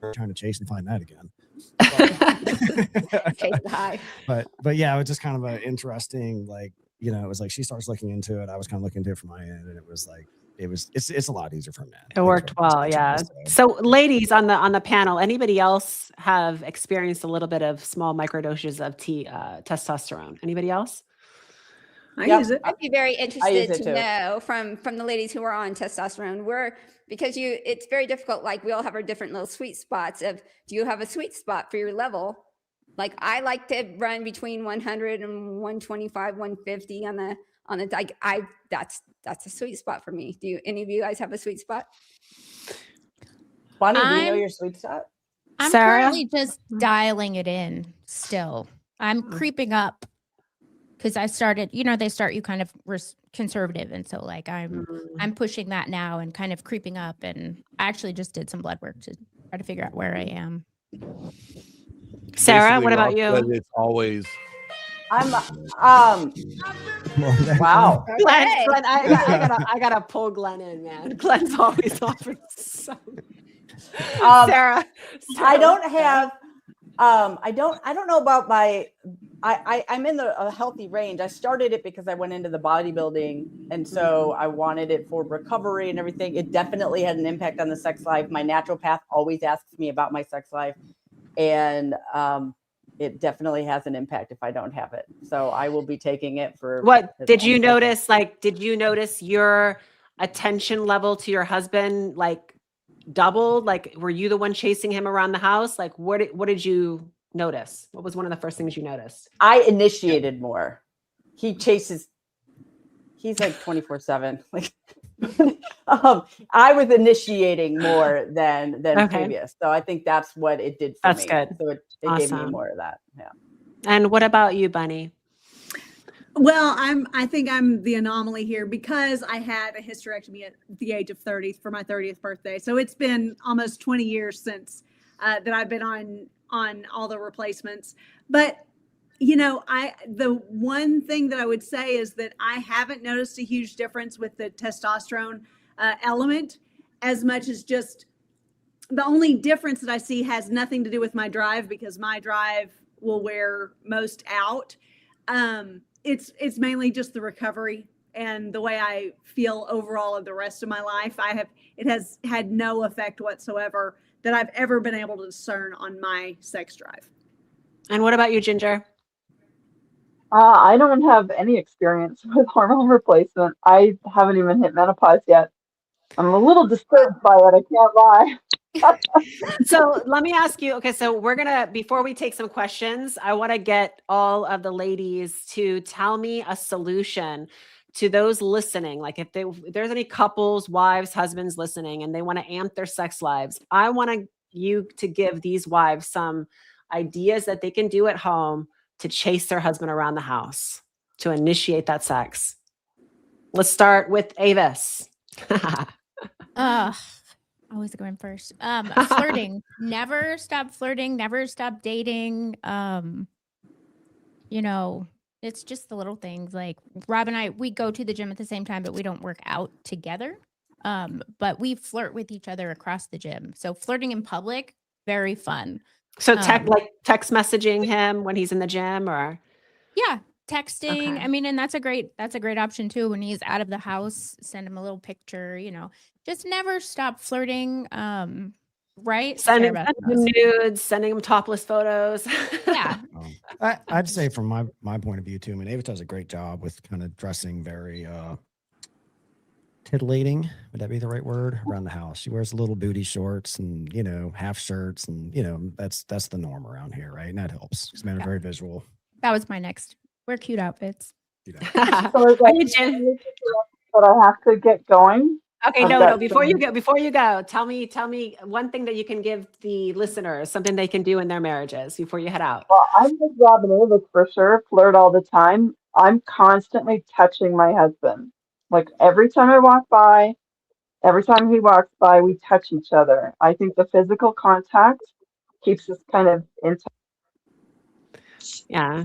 We're trying to chase and find that again. Chase the high. But yeah, it was just kind of an interesting, like, it was like, she starts looking into it. I was kind of looking into it from my end, and it was like, it's a lot easier for men. It worked well, yeah. So ladies on the panel, anybody else have experienced a little bit of small microdoses of testosterone? Anybody else? I use it. I'd be very interested to know from the ladies who are on testosterone, because it's very difficult. Like, we all have our different little sweet spots of, do you have a sweet spot for your level? Like, I like to run between 100 and 125, 150 on the that's a sweet spot for me. Do any of you guys have a sweet spot? Bonnie, do you know your sweet spot? I'm Sarah? currently just dialing it in still. I'm creeping up because I started, they start you kind of conservative. And so like I'm pushing that now and kind of creeping up. And I actually just did some blood work to try to figure out where I am. Sarah, Basically, what about Rob said you? it's always I'm wow. Glenn, Okay. Glenn, I gotta pull Glenn in, man. Glenn's always offering so. Sarah, I don't have I don't know about my I'm in a healthy range. I started it because I went into the bodybuilding, and so I wanted it for recovery and everything. It definitely had an impact on the sex life. My naturopath always asks me about my sex life, and it definitely has an impact if I don't have it. So I will be taking it for what as did long you as I can. notice? Like, did you notice your attention level to your husband like doubled? Like, were you the one chasing him around the house? Like, what did you notice? What was one of the first things you noticed? I initiated more. He's like 24/7. Like I was initiating more than previous. So I think that's what it did for That's me. good. So it gave me Awesome. more of that. Yeah. And what about you, Bunny? Well, I think I'm the anomaly here because I had a hysterectomy at the age of 30 for my 30th birthday. So it's been almost 20 years since that I've been on all the replacements. But the one thing that I would say is that I haven't noticed a huge difference with the testosterone element as much as just the only difference that I see has nothing to do with my drive, because my drive will wear most out. It's mainly just the recovery and the way I feel overall of the rest of my life. It has had no effect whatsoever that I've ever been able to discern on my sex drive. And what about you, Ginger? I don't have any experience with hormone replacement. I haven't even hit menopause yet. I'm a little disturbed by it, I can't lie. So let me ask you, okay, so before we take some questions, I want to get all of the ladies to tell me a solution to those listening. Like if there's any couples, wives, husbands listening, and they want to amp their sex lives, I want you to give these wives some ideas that they can do at home to chase their husband around the house, to initiate that sex. Let's start with Avis. Always going first. Flirting. Never stop flirting. Never stop dating. It's just the little things. Like Rob and I, we go to the gym at the same time, but we don't work out together. But we flirt with each other across the gym. So flirting in public, very fun. So text messaging him when he's in the gym, or yeah, texting. Okay. I mean, and that's a great option too. When he's out of the house, send him a little picture, just never stop flirting. Right. sending him nudes, sending him topless photos. Yeah. I'd say from my point of view too, I mean, Ava does a great job with kind of dressing very titillating, would that be the right word, around the house. She wears little booty shorts and half shirts, and that's the norm around here, right? And that helps because men are very visual. That was my next. Wear cute outfits. So is that but I have to get going? Okay, no. Before you go, tell me one thing that you can give the listeners, something they can do in their marriages before you head out. Well, I'm with Robin Avis for sure. Flirt all the time. I'm constantly touching my husband. Like every time I walk by, every time he walks by, we touch each other. I think the physical contact keeps us kind of in touch. Yeah.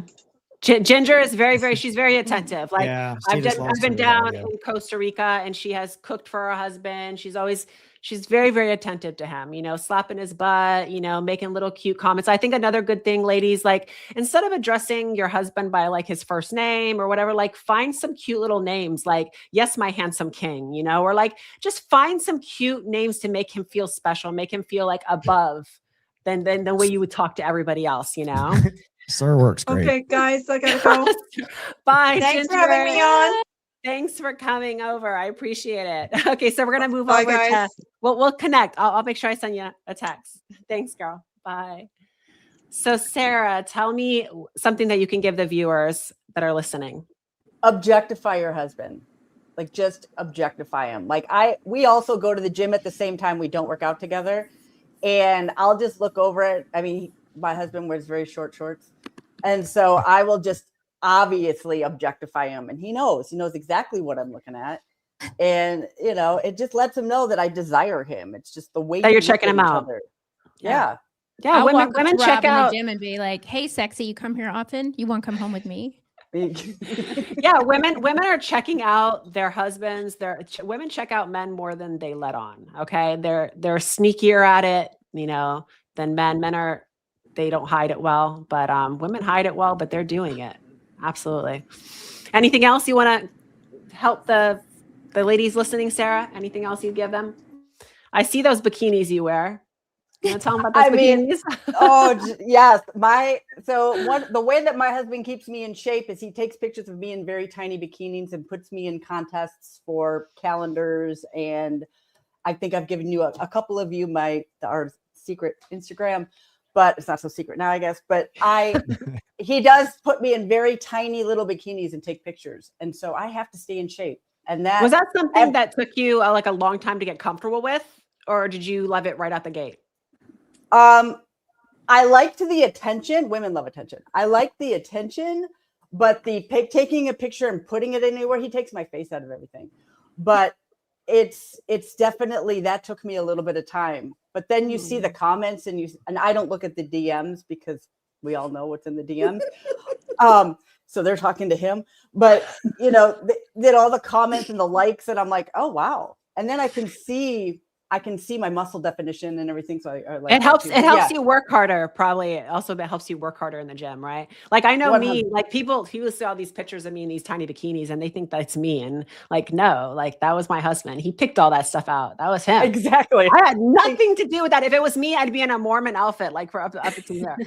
Ginger is she's very attentive. Like yeah, I've been down in Costa Rica, and she has cooked for her husband. She's very, very attentive to him, slapping his butt, making little cute comments. I think another good thing, ladies, like instead of addressing your husband by like his first name or whatever, like find some cute little names like, yes, my handsome king, or like just find some cute names to make him feel special, make him feel like above than the way you would talk to everybody else, Sir works great. Okay, guys, I gotta go. Bye. Thanks for Ginger. having me on. Thanks for coming over. I appreciate it. Okay, so we're gonna move Bye, over guys. to. We'll connect. I'll make sure I send you a text. Thanks, girl. Bye. So Sarah, tell me something that you can give the viewers that are listening. Objectify your husband. Like just objectify him. Like we also go to the gym at the same time. We don't work out together. and I'll just look over it. I mean, my husband wears very short shorts, and so I will just obviously objectify him, and he knows exactly what I'm looking at. And it just lets him know that I desire him. It's just the way That we you're look checking at him each out. other. Yeah. Yeah, I'll women walk up to check Rob in out. the gym and be like, "Hey, sexy, you come here often? You want to come home with me?" Yeah, women are checking out their husbands. Women check out men more than they let on. Okay, they're sneakier at it, than men. They don't hide it well, but women hide it well, but they're doing it. Absolutely. Anything else you want to help the ladies listening, Sarah? Anything else you give them? I see those bikinis you wear. You want to tell them about those bikinis? Yes. The way that my husband keeps me in shape is he takes pictures of me in very tiny bikinis and puts me in contests for calendars. And I think I've given you a couple of you our secret Instagram, but it's not so secret now, I guess. But he does put me in very tiny little bikinis and take pictures. And so I have to stay in shape. And Was that something that took you like a long time to get comfortable with, or did you love it right out the gate? I liked the attention. Women love attention. I like the attention, but the taking a picture and putting it anywhere, he takes my face out of everything. But it's definitely, that took me a little bit of time. But then you see the comments and I don't look at the DMs because we all know what's in the DMs. So they're talking to him, but did all the comments and the likes, and I'm like, oh wow. And then I can see my muscle definition and everything. So I like it helps you work harder. Probably also that helps you work harder in the gym, right? Like I know 100. me, like people see all these pictures of me in these tiny bikinis and they think that's me. And like, no, like that was my husband. He picked all that stuff out. That was him. Exactly. I had nothing to do with that. If it was me, I'd be in a Mormon outfit, like for up to here.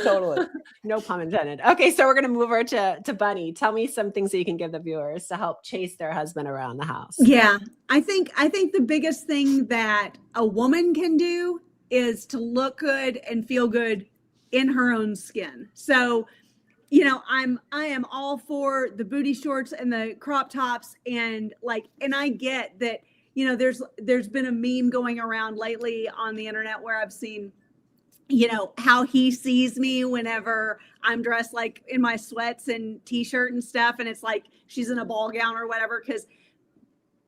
Totally. No pun intended. Okay, so we're gonna move over to Bunny. Tell me some things that you can give the viewers to help chase their husband around the house. Yeah, I think the biggest thing that a woman can do is to look good and feel good in her own skin. So, I am all for the booty shorts and the crop tops, and I get that, there's been a meme going around lately on the internet where I've seen how he sees me whenever I'm dressed like in my sweats and t-shirt and stuff. And it's like she's in a ball gown or whatever,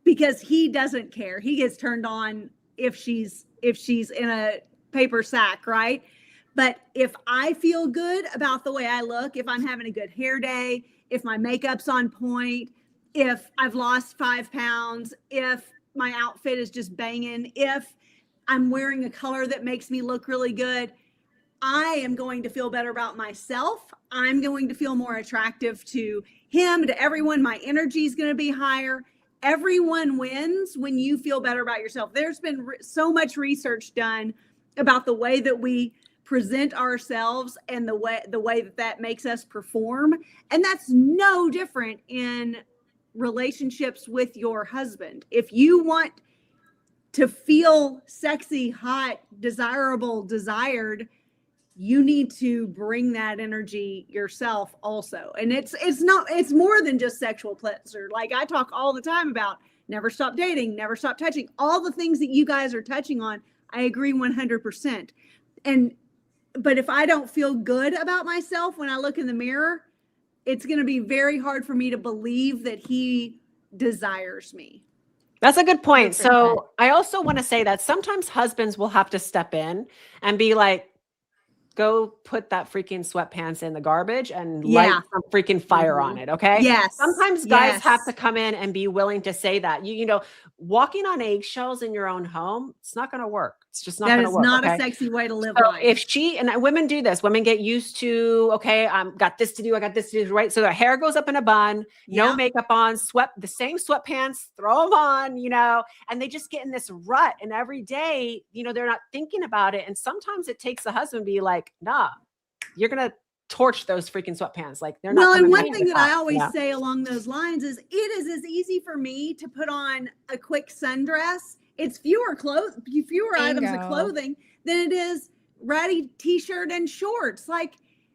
because he doesn't care. He gets turned on if she's in a paper sack, right? But if I feel good about the way I look, if I'm having a good hair day, if my makeup's on point, if I've lost 5 pounds, if my outfit is just banging, if I'm wearing a color that makes me look really good, I am going to feel better about myself. I'm going to feel more attractive to him, to everyone. My energy is going to be higher. Everyone wins when you feel better about yourself. There's been so much research done about the way that we present ourselves and the way that makes us perform. And that's no different in relationships with your husband. If you want to feel sexy, hot, desirable, desired, you need to bring that energy yourself also. And it's more than just sexual pleasure. Like I talk all the time about never stop dating, never stop touching, all the things that you guys are touching on. I agree 100%. But if I don't feel good about myself when I look in the mirror, it's going to be very hard for me to believe that he desires me. That's a good point. So I also want to say that sometimes husbands will have to step in and be like, go put that freaking sweatpants in the garbage and light some freaking fire on it. Okay. Yes. Sometimes guys have to come in and be willing to say that. Walking on eggshells in your own home, it's not going to work. It's just not going to work. That is not a sexy way to live life. If women do this, women get used to, okay, got this to do, I got this to do, right? So their hair goes up in a bun, no makeup on, the same sweatpants, throw them on, and they just get in this rut. And every day, they're not thinking about it. And sometimes it takes the husband to be like, nah, you're going to torch those freaking sweatpants. Like they're not. Well, and one thing that I always say along those lines is it is as easy for me to put on a quick sundress. It's fewer items of clothing than it is ratty t-shirt and shorts. Like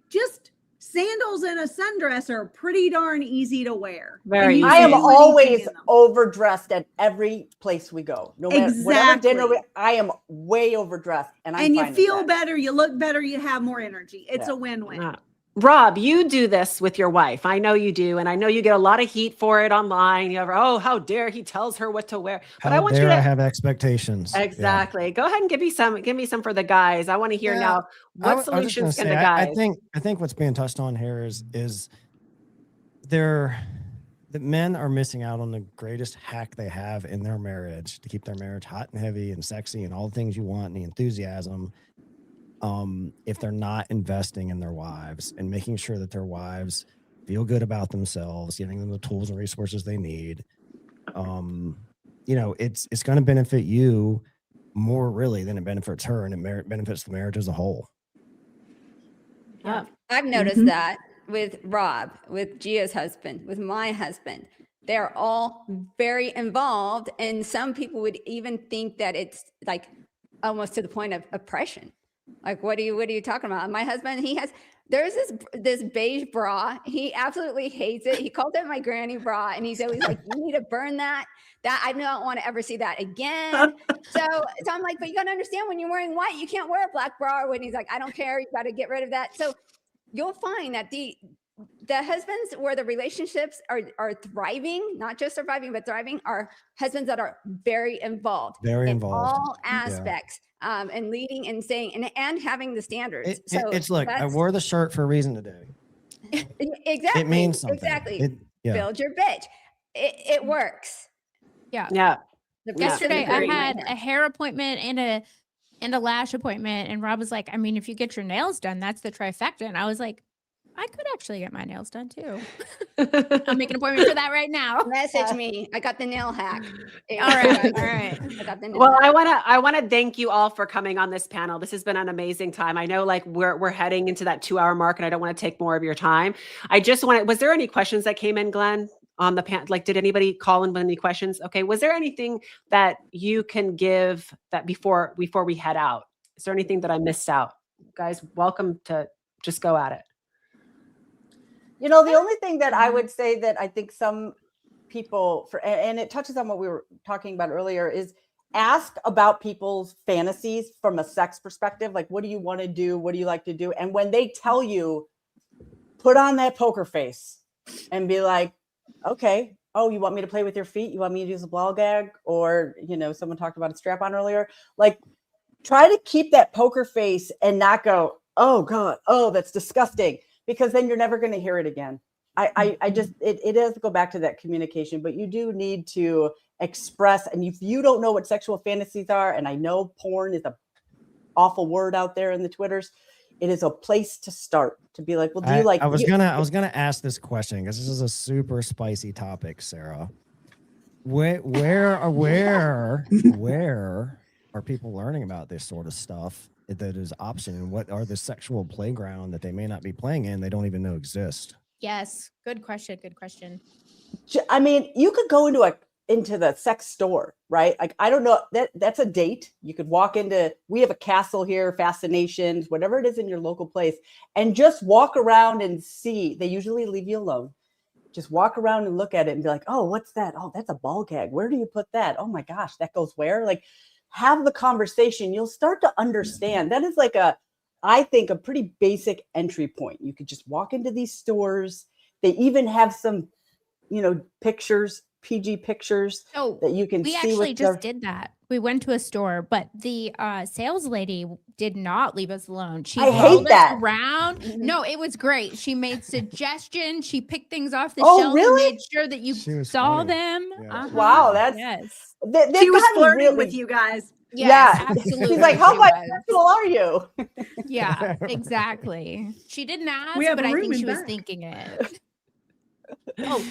just sandals and a sundress are pretty darn easy to wear. Very And you easy. I am can do anything always in them. overdressed at every place we go. No matter whatever dinner, Exactly. I am way overdressed, and I'm And you fine with feel that. better, you look better, you have more energy. It's Yeah. a win-win. Rob, you do this with your wife. I know you do. And I know you get a lot of heat for it online. You're, oh, how dare he tells her what to wear. But I How want you dare to I have expectations? Yeah. exactly go ahead and give me some for the guys. I want to hear now what I was just gonna solutions can say, the I guys. think what's being touched on here is that men are missing out on the greatest hack they have in their marriage to keep their marriage hot and heavy and sexy and all the things you want and the enthusiasm. If they're not investing in their wives and making sure that their wives feel good about themselves, giving them the tools and resources they need, it's going to benefit you more really than it benefits her, and it benefits the marriage as a whole. Yeah. I've noticed that with Rob, with Gia's husband, with my husband. They're all very involved, and some people would even think that it's like almost to the point of oppression. Like, what are you talking about? My husband, there's this beige bra. He absolutely hates it. He called it my granny bra, and he's always like, you need to burn that. I don't want to ever see that again. So I'm like, but you got to understand, when you're wearing white, you can't wear a black bra. Or when he's like, I don't care, you got to get rid of that. So you'll find that the husbands where the relationships are thriving, not just surviving, but thriving, are husbands that are very involved in all aspects, and leading and saying and having the standards. Look, I wore the shirt for a reason today. Exactly. It means something. Exactly. Build your bitch. It works. Yeah. Yeah. Yesterday I had a hair appointment and a lash appointment, and Rob was like, I mean, if you get your nails done, that's the trifecta. And I was like, I could actually get my nails done too. I'll make an appointment for that right now. Message me. I got the nail hack. All right. I got the nail Well, hack. I want to thank you all for coming on this panel. This has been an amazing time. I know like we're heading into that 2-hour mark, and I don't want to take more of your time. Was there any questions that came in, Glenn, on the panel? Like, did anybody call in with any questions? Okay. Was there anything that you can give that before we head out? Is there anything that I missed out? Guys, welcome to just go at it. The only thing that I would say that I think some people, and it touches on what we were talking about earlier, is ask about people's fantasies from a sex perspective. Like, what do you want to do? What do you like to do? And when they tell you, put on that poker face and be like, okay, oh, you want me to play with your feet? You want me to use a ball gag? Or, someone talked about a strap on earlier. Like, try to keep that poker face and not go, oh God, oh, that's disgusting. Because then you're never going to hear it again. It does go back to that communication, but you do need to express. And if you don't know what sexual fantasies are, and I know porn is an awful word out there in the Twitters, it is a place to start to be like, well, do you like? I was gonna ask this question because this is a super spicy topic, Sarah. Where are people learning about this sort of stuff that is option, and what are the sexual playground that they may not be playing in, they don't even know exist? Yes. Good question. I mean, you could go into the sex store, right? Like, I don't know, that's a date. You could walk into, we have a castle here, Fascinations, whatever it is in your local place, and just walk around and see. They usually leave you alone. Just walk around and look at it and be like, oh, what's that? Oh, that's a ball gag. Where do you put that? Oh my gosh, that goes where? Like, have the conversation. You'll start to understand. That is like I think a pretty basic entry point. You could just walk into these stores. They even have some, pictures, PG pictures that you can see. We actually just did that. We went to a store, but the sales lady did not leave us alone. She followed us around. No, it was great. She made suggestions. She picked things off the shelf and made sure that you saw them. Yeah. Wow, that's she was flirting with you guys. Yes, absolutely. She's like, how bisexual are you? Yeah, exactly. She didn't ask, but I think she was thinking it. Oh,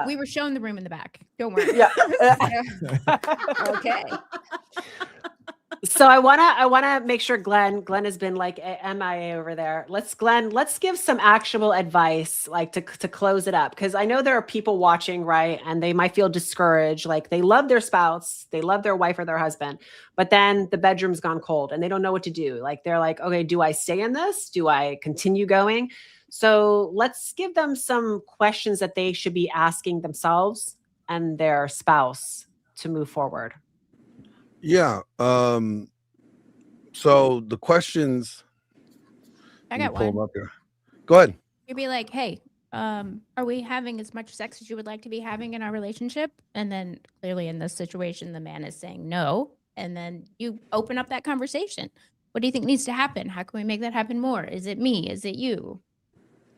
we were shown the room in the back. Don't worry. Yeah. Okay. So I wanna make sure Glenn has been like MIA over there. Let's give some actual advice, like to close it up, because I know there are people watching, right? And they might feel discouraged, like they love their spouse, they love their wife or their husband, but then the bedroom's gone cold and they don't know what to do. Like they're like, okay, do I stay in this? Do I continue going? So let's give them some questions that they should be asking themselves and their spouse to move forward. Yeah. So the questions. I let me got pull one. them up here. Go ahead. You'd be like, hey, are we having as much sex as you would like to be having in our relationship? And then clearly in this situation, the man is saying no. And then you open up that conversation. What do you think needs to happen? How can we make that happen more? Is it me? Is it you?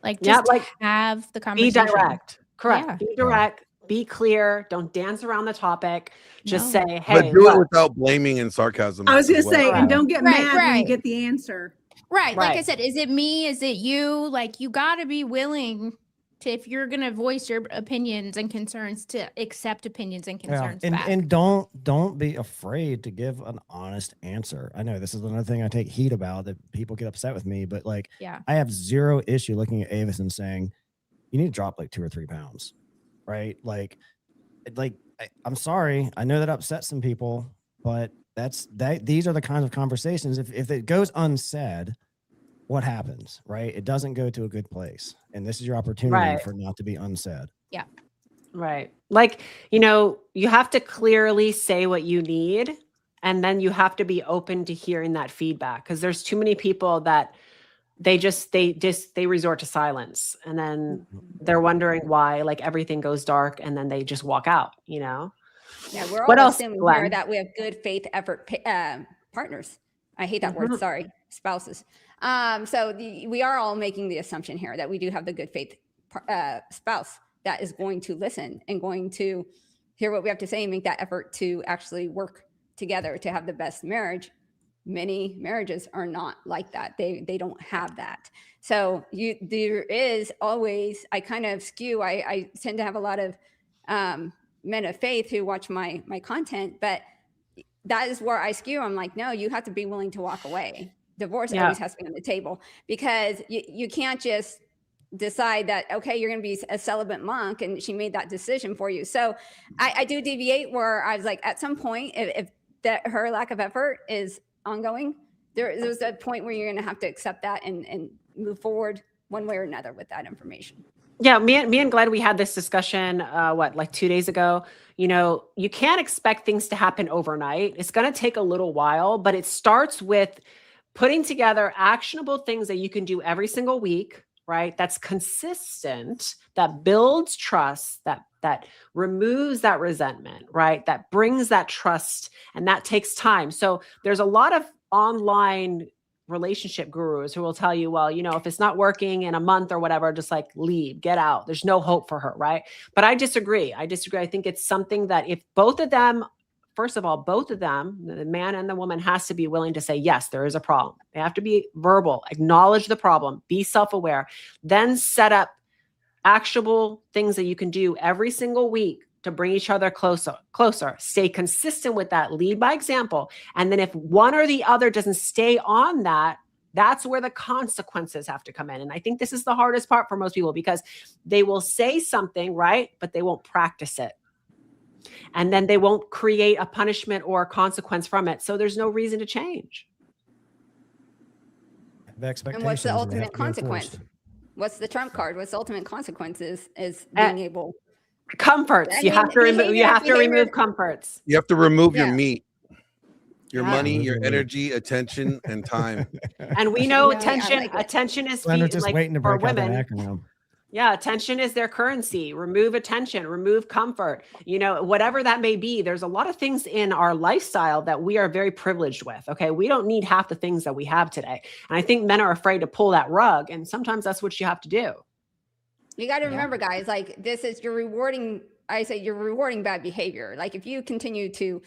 Like, Yeah, just like, have the Be conversation. direct. Correct. Yeah. Be direct. Be clear. Don't dance around the topic. Just No. say, But hey, do it look. without blaming and sarcasm. I was as going to well. say, and don't get Right, mad when you right. get the answer. Right. Like I Right. said, is it me? Is it you? Like, you got to be willing to, if you're going to voice your opinions and concerns, to accept opinions and concerns back. And don't be afraid to give an honest answer. I know this is another thing I take heat about, that people get upset with me, but like, Yeah. I have zero issue looking at Avis and saying, you need to drop like 2 or 3 pounds, right? Like I'm sorry, I know that upsets some people, but these are the kinds of conversations. If it goes unsaid, what happens, right? It doesn't go to a good place, and this is your opportunity Right. for it not to be unsaid. Yeah. Right. Like, you have to clearly say what you need, and then you have to be open to hearing that feedback, because there's too many people that they resort to silence, and then they're wondering why like everything goes dark, and then they just walk out, Yeah, we're What all else, assuming Glenn? here that we have good faith effort partners. I hate that word. Mhm. Sorry, spouses. We are all making the assumption here that we do have the good faith spouse that is going to listen and going to hear what we have to say and make that effort to actually work together to have the best marriage. Many marriages are not like that. They don't have that. So there is always, I kind of skew. I tend to have a lot of men of faith who watch my content, but that is where I skew. I'm like, no, you have to be willing to walk away. Divorce Yeah. always has to be on the table, because you can't just decide that, okay, you're going to be a celibate monk, and she made that decision for you. So I do deviate where I was like, at some point, if that her lack of effort is ongoing, there's a point where you're going to have to accept that and move forward one way or another with that information. Yeah, me and Glenn, we had this discussion, like 2 days ago. You can't expect things to happen overnight. It's going to take a little while, but it starts with putting together actionable things that you can do every single week, right? That's consistent, that builds trust, that removes that resentment, right? That brings that trust, and that takes time. So there's a lot of online relationship gurus who will tell you, well, if it's not working in a month or whatever, just like leave, get out. There's no hope for her, right? But I disagree. I think it's something that if both of them, first of all, both of them, the man and the woman, has to be willing to say, yes, there is a problem. They have to be verbal, acknowledge the problem, be self-aware, then set up actionable things that you can do every single week to bring each other closer, stay consistent with that, lead by example. And then if one or the other doesn't stay on that, that's where the consequences have to come in. And I think this is the hardest part for most people, because they will say something, right? But they won't practice it. And then they won't create a punishment or a consequence from it. So there's no reason to change. The expectations. And what's the and they have ultimate to be enforced. consequence? What's the trump card? What's the ultimate consequence is being able. Comforts. You have to remove comforts. You have to remove your Yeah. meat, your Yeah. money, your energy, attention, and time. And we know Yeah, I attention like it. attention is Glenn was just like waiting to for break out that women. acronym. Yeah, attention is their currency. Remove attention, remove comfort, whatever that may be. There's a lot of things in our lifestyle that we are very privileged with. Okay. We don't need half the things that we have today. And I think men are afraid to pull that rug. And sometimes that's what you have to do. You got to remember, guys, like you're rewarding bad behavior. Like if you continue to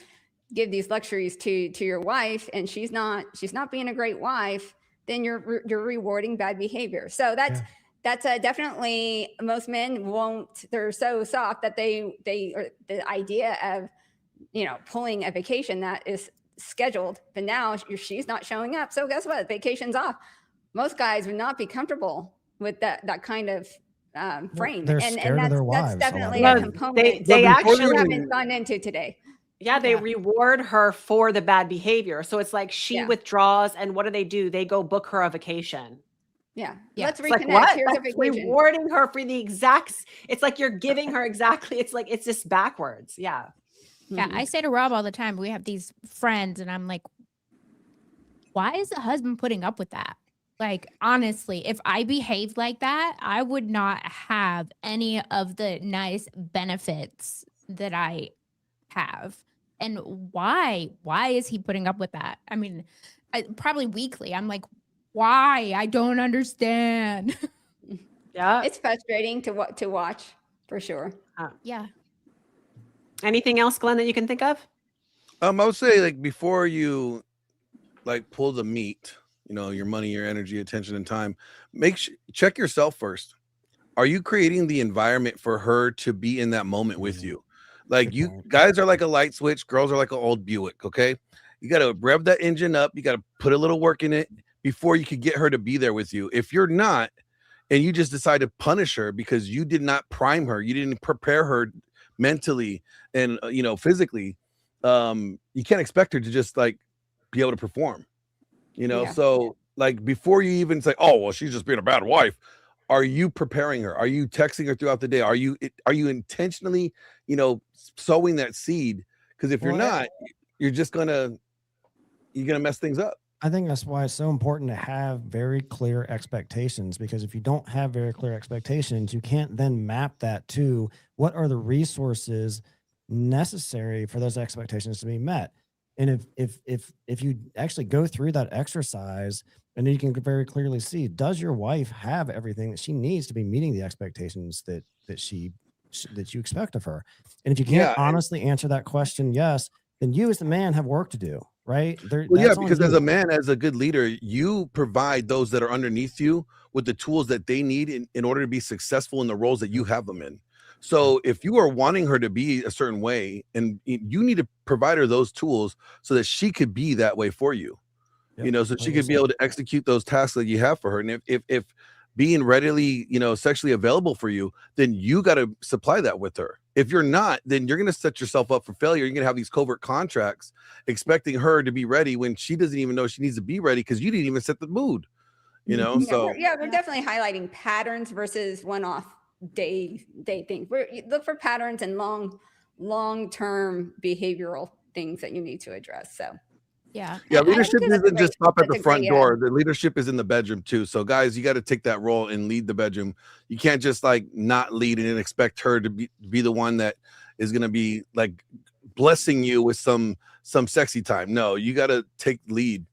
give these luxuries to your wife and she's not being a great wife, then you're rewarding bad behavior. So that's definitely, most men won't, they're so soft that they the idea of, pulling a vacation that is scheduled, but now she's not showing up. So guess what? Vacation's off. Most guys would not be comfortable with that kind of frame. They're and scared of their wives, that's a lot of definitely them. a component They that we actually haven't gone into today. Yeah, they reward her for the bad behavior. So it's like she withdraws, and what do? They go book her a vacation. Yeah. Yeah. Let's It's like, reconnect. what? Here's a That's vacation. rewarding her for the exact. It's like you're giving her exactly. It's like it's just backwards. Yeah. Yeah, I say to Rob all the time, we have these friends, and I'm like, why is the husband putting up with that? Like, honestly, if I behaved like that, I would not have any of the nice benefits that I have. And why? Why is he putting up with that? I mean, probably weekly. I'm like, why? I don't understand. Yeah. It's frustrating to watch for sure. Yeah. Anything else, Glenn, that you can think of? I would say, like, before you like pull the meat, you know, your money, your energy, attention, and time, check yourself first. Are you creating the environment for her to be in that moment with you? Like, you guys are like a light switch, girls are like an old Buick. Okay, you got to rev that engine up, you got to put a little work in it before you could get her to be there with you. If you're not, and you just decide to punish her because you did not prime her, you didn't prepare her mentally and physically, you can't expect her to just like be able to perform, Yeah. so like before you even say, oh well, she's just being a bad wife, are you preparing her? Are you texting her throughout the day? Are you intentionally sowing that seed? Because if you're not, you're gonna mess things up. I think that's why it's so important to have very clear expectations, because if you don't have very clear expectations, you can't then map that to what are the resources necessary for those expectations to be met. And if you actually go through that exercise, and then you can very clearly see, does your wife have everything that she needs to be meeting the expectations that you expect of her? And if you can't honestly answer that question, yes, then you as the man have work to do. Right. Because as a man, as a good leader, you provide those that are underneath you with the tools that they need in order to be successful in the roles that you have them in. So if you are wanting her to be a certain way, and you need to provide her those tools so that she could be that way for you, so she could be able to execute those tasks that you have for her. And if being readily, sexually available for you, then you got to supply that with her. If you're not, then you're going to set yourself up for failure. You're going to have these covert contracts expecting her to be ready when she doesn't even know she needs to be ready because you didn't even set the mood, so. We're definitely highlighting patterns versus one-off day things. You look for patterns and long-term behavioral things that you need to address. So. Yeah. Leadership doesn't just stop at the front door. The leadership is in the bedroom too. So guys, you got to take that role and lead the bedroom. You can't just like not lead and then expect her to be the one that is going to be like blessing you with some sexy time. No, you got to take lead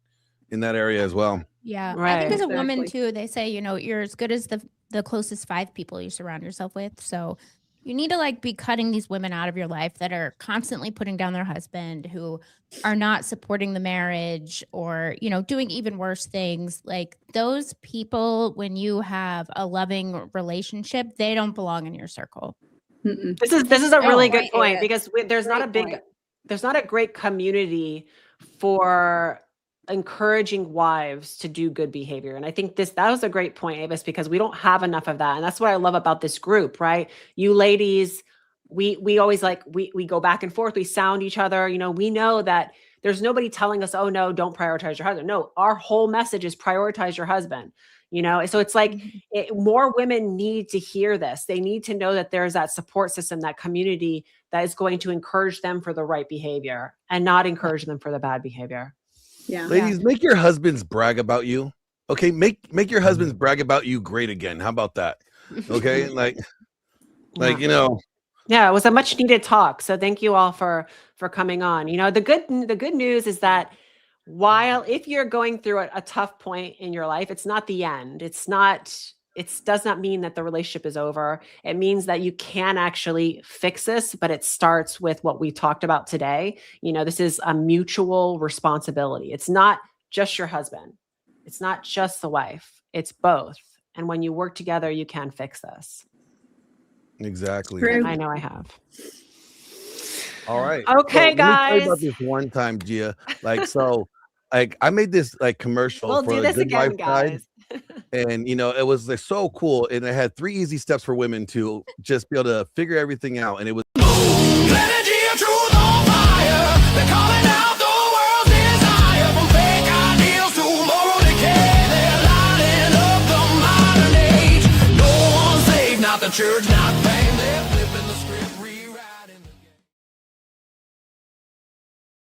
in that area as well. Yeah. Right. I think as a woman too, they say, you're as good as the closest 5 people you surround yourself with. So you need to like be cutting these women out of your life that are constantly putting down their husband, who are not supporting the marriage, or, doing even worse things. Like those people, when you have a loving relationship, they don't belong in your circle. This is a really good point, yeah. because there's not a great community for encouraging wives to do good behavior. And I think that was a great point, Avis, because we don't have enough of that. And that's what I love about this group, right? You ladies, we always we go back and forth, we sound each other, we know that there's nobody telling us, oh no, don't prioritize your husband. No, our whole message is prioritize your husband. So it's like more women need to hear this. They need to know that there's that support system, that community that is going to encourage them for the right behavior and not encourage them for the bad behavior. Yeah. Ladies, make your husbands brag about you. Okay, make your husbands brag about you great again. How about that? Okay, Yeah, it was a much needed talk. So thank you all for coming on. The good news is that if you're going through a tough point in your life, it's not the end. It does not mean that the relationship is over. It means that you can actually fix this, but it starts with what we talked about today. This is a mutual responsibility. It's not just your husband. It's not just the wife. It's both. And when you work together, you can fix this. Exactly. True. I know I have. All right. Okay, so guys. Let me tell you about this one time, Gia. I made this commercial We'll for do the this Good again, Wife Guide. guys. And it was so cool, and it had 3 easy steps for women to just be able to figure everything out. And it was the church, not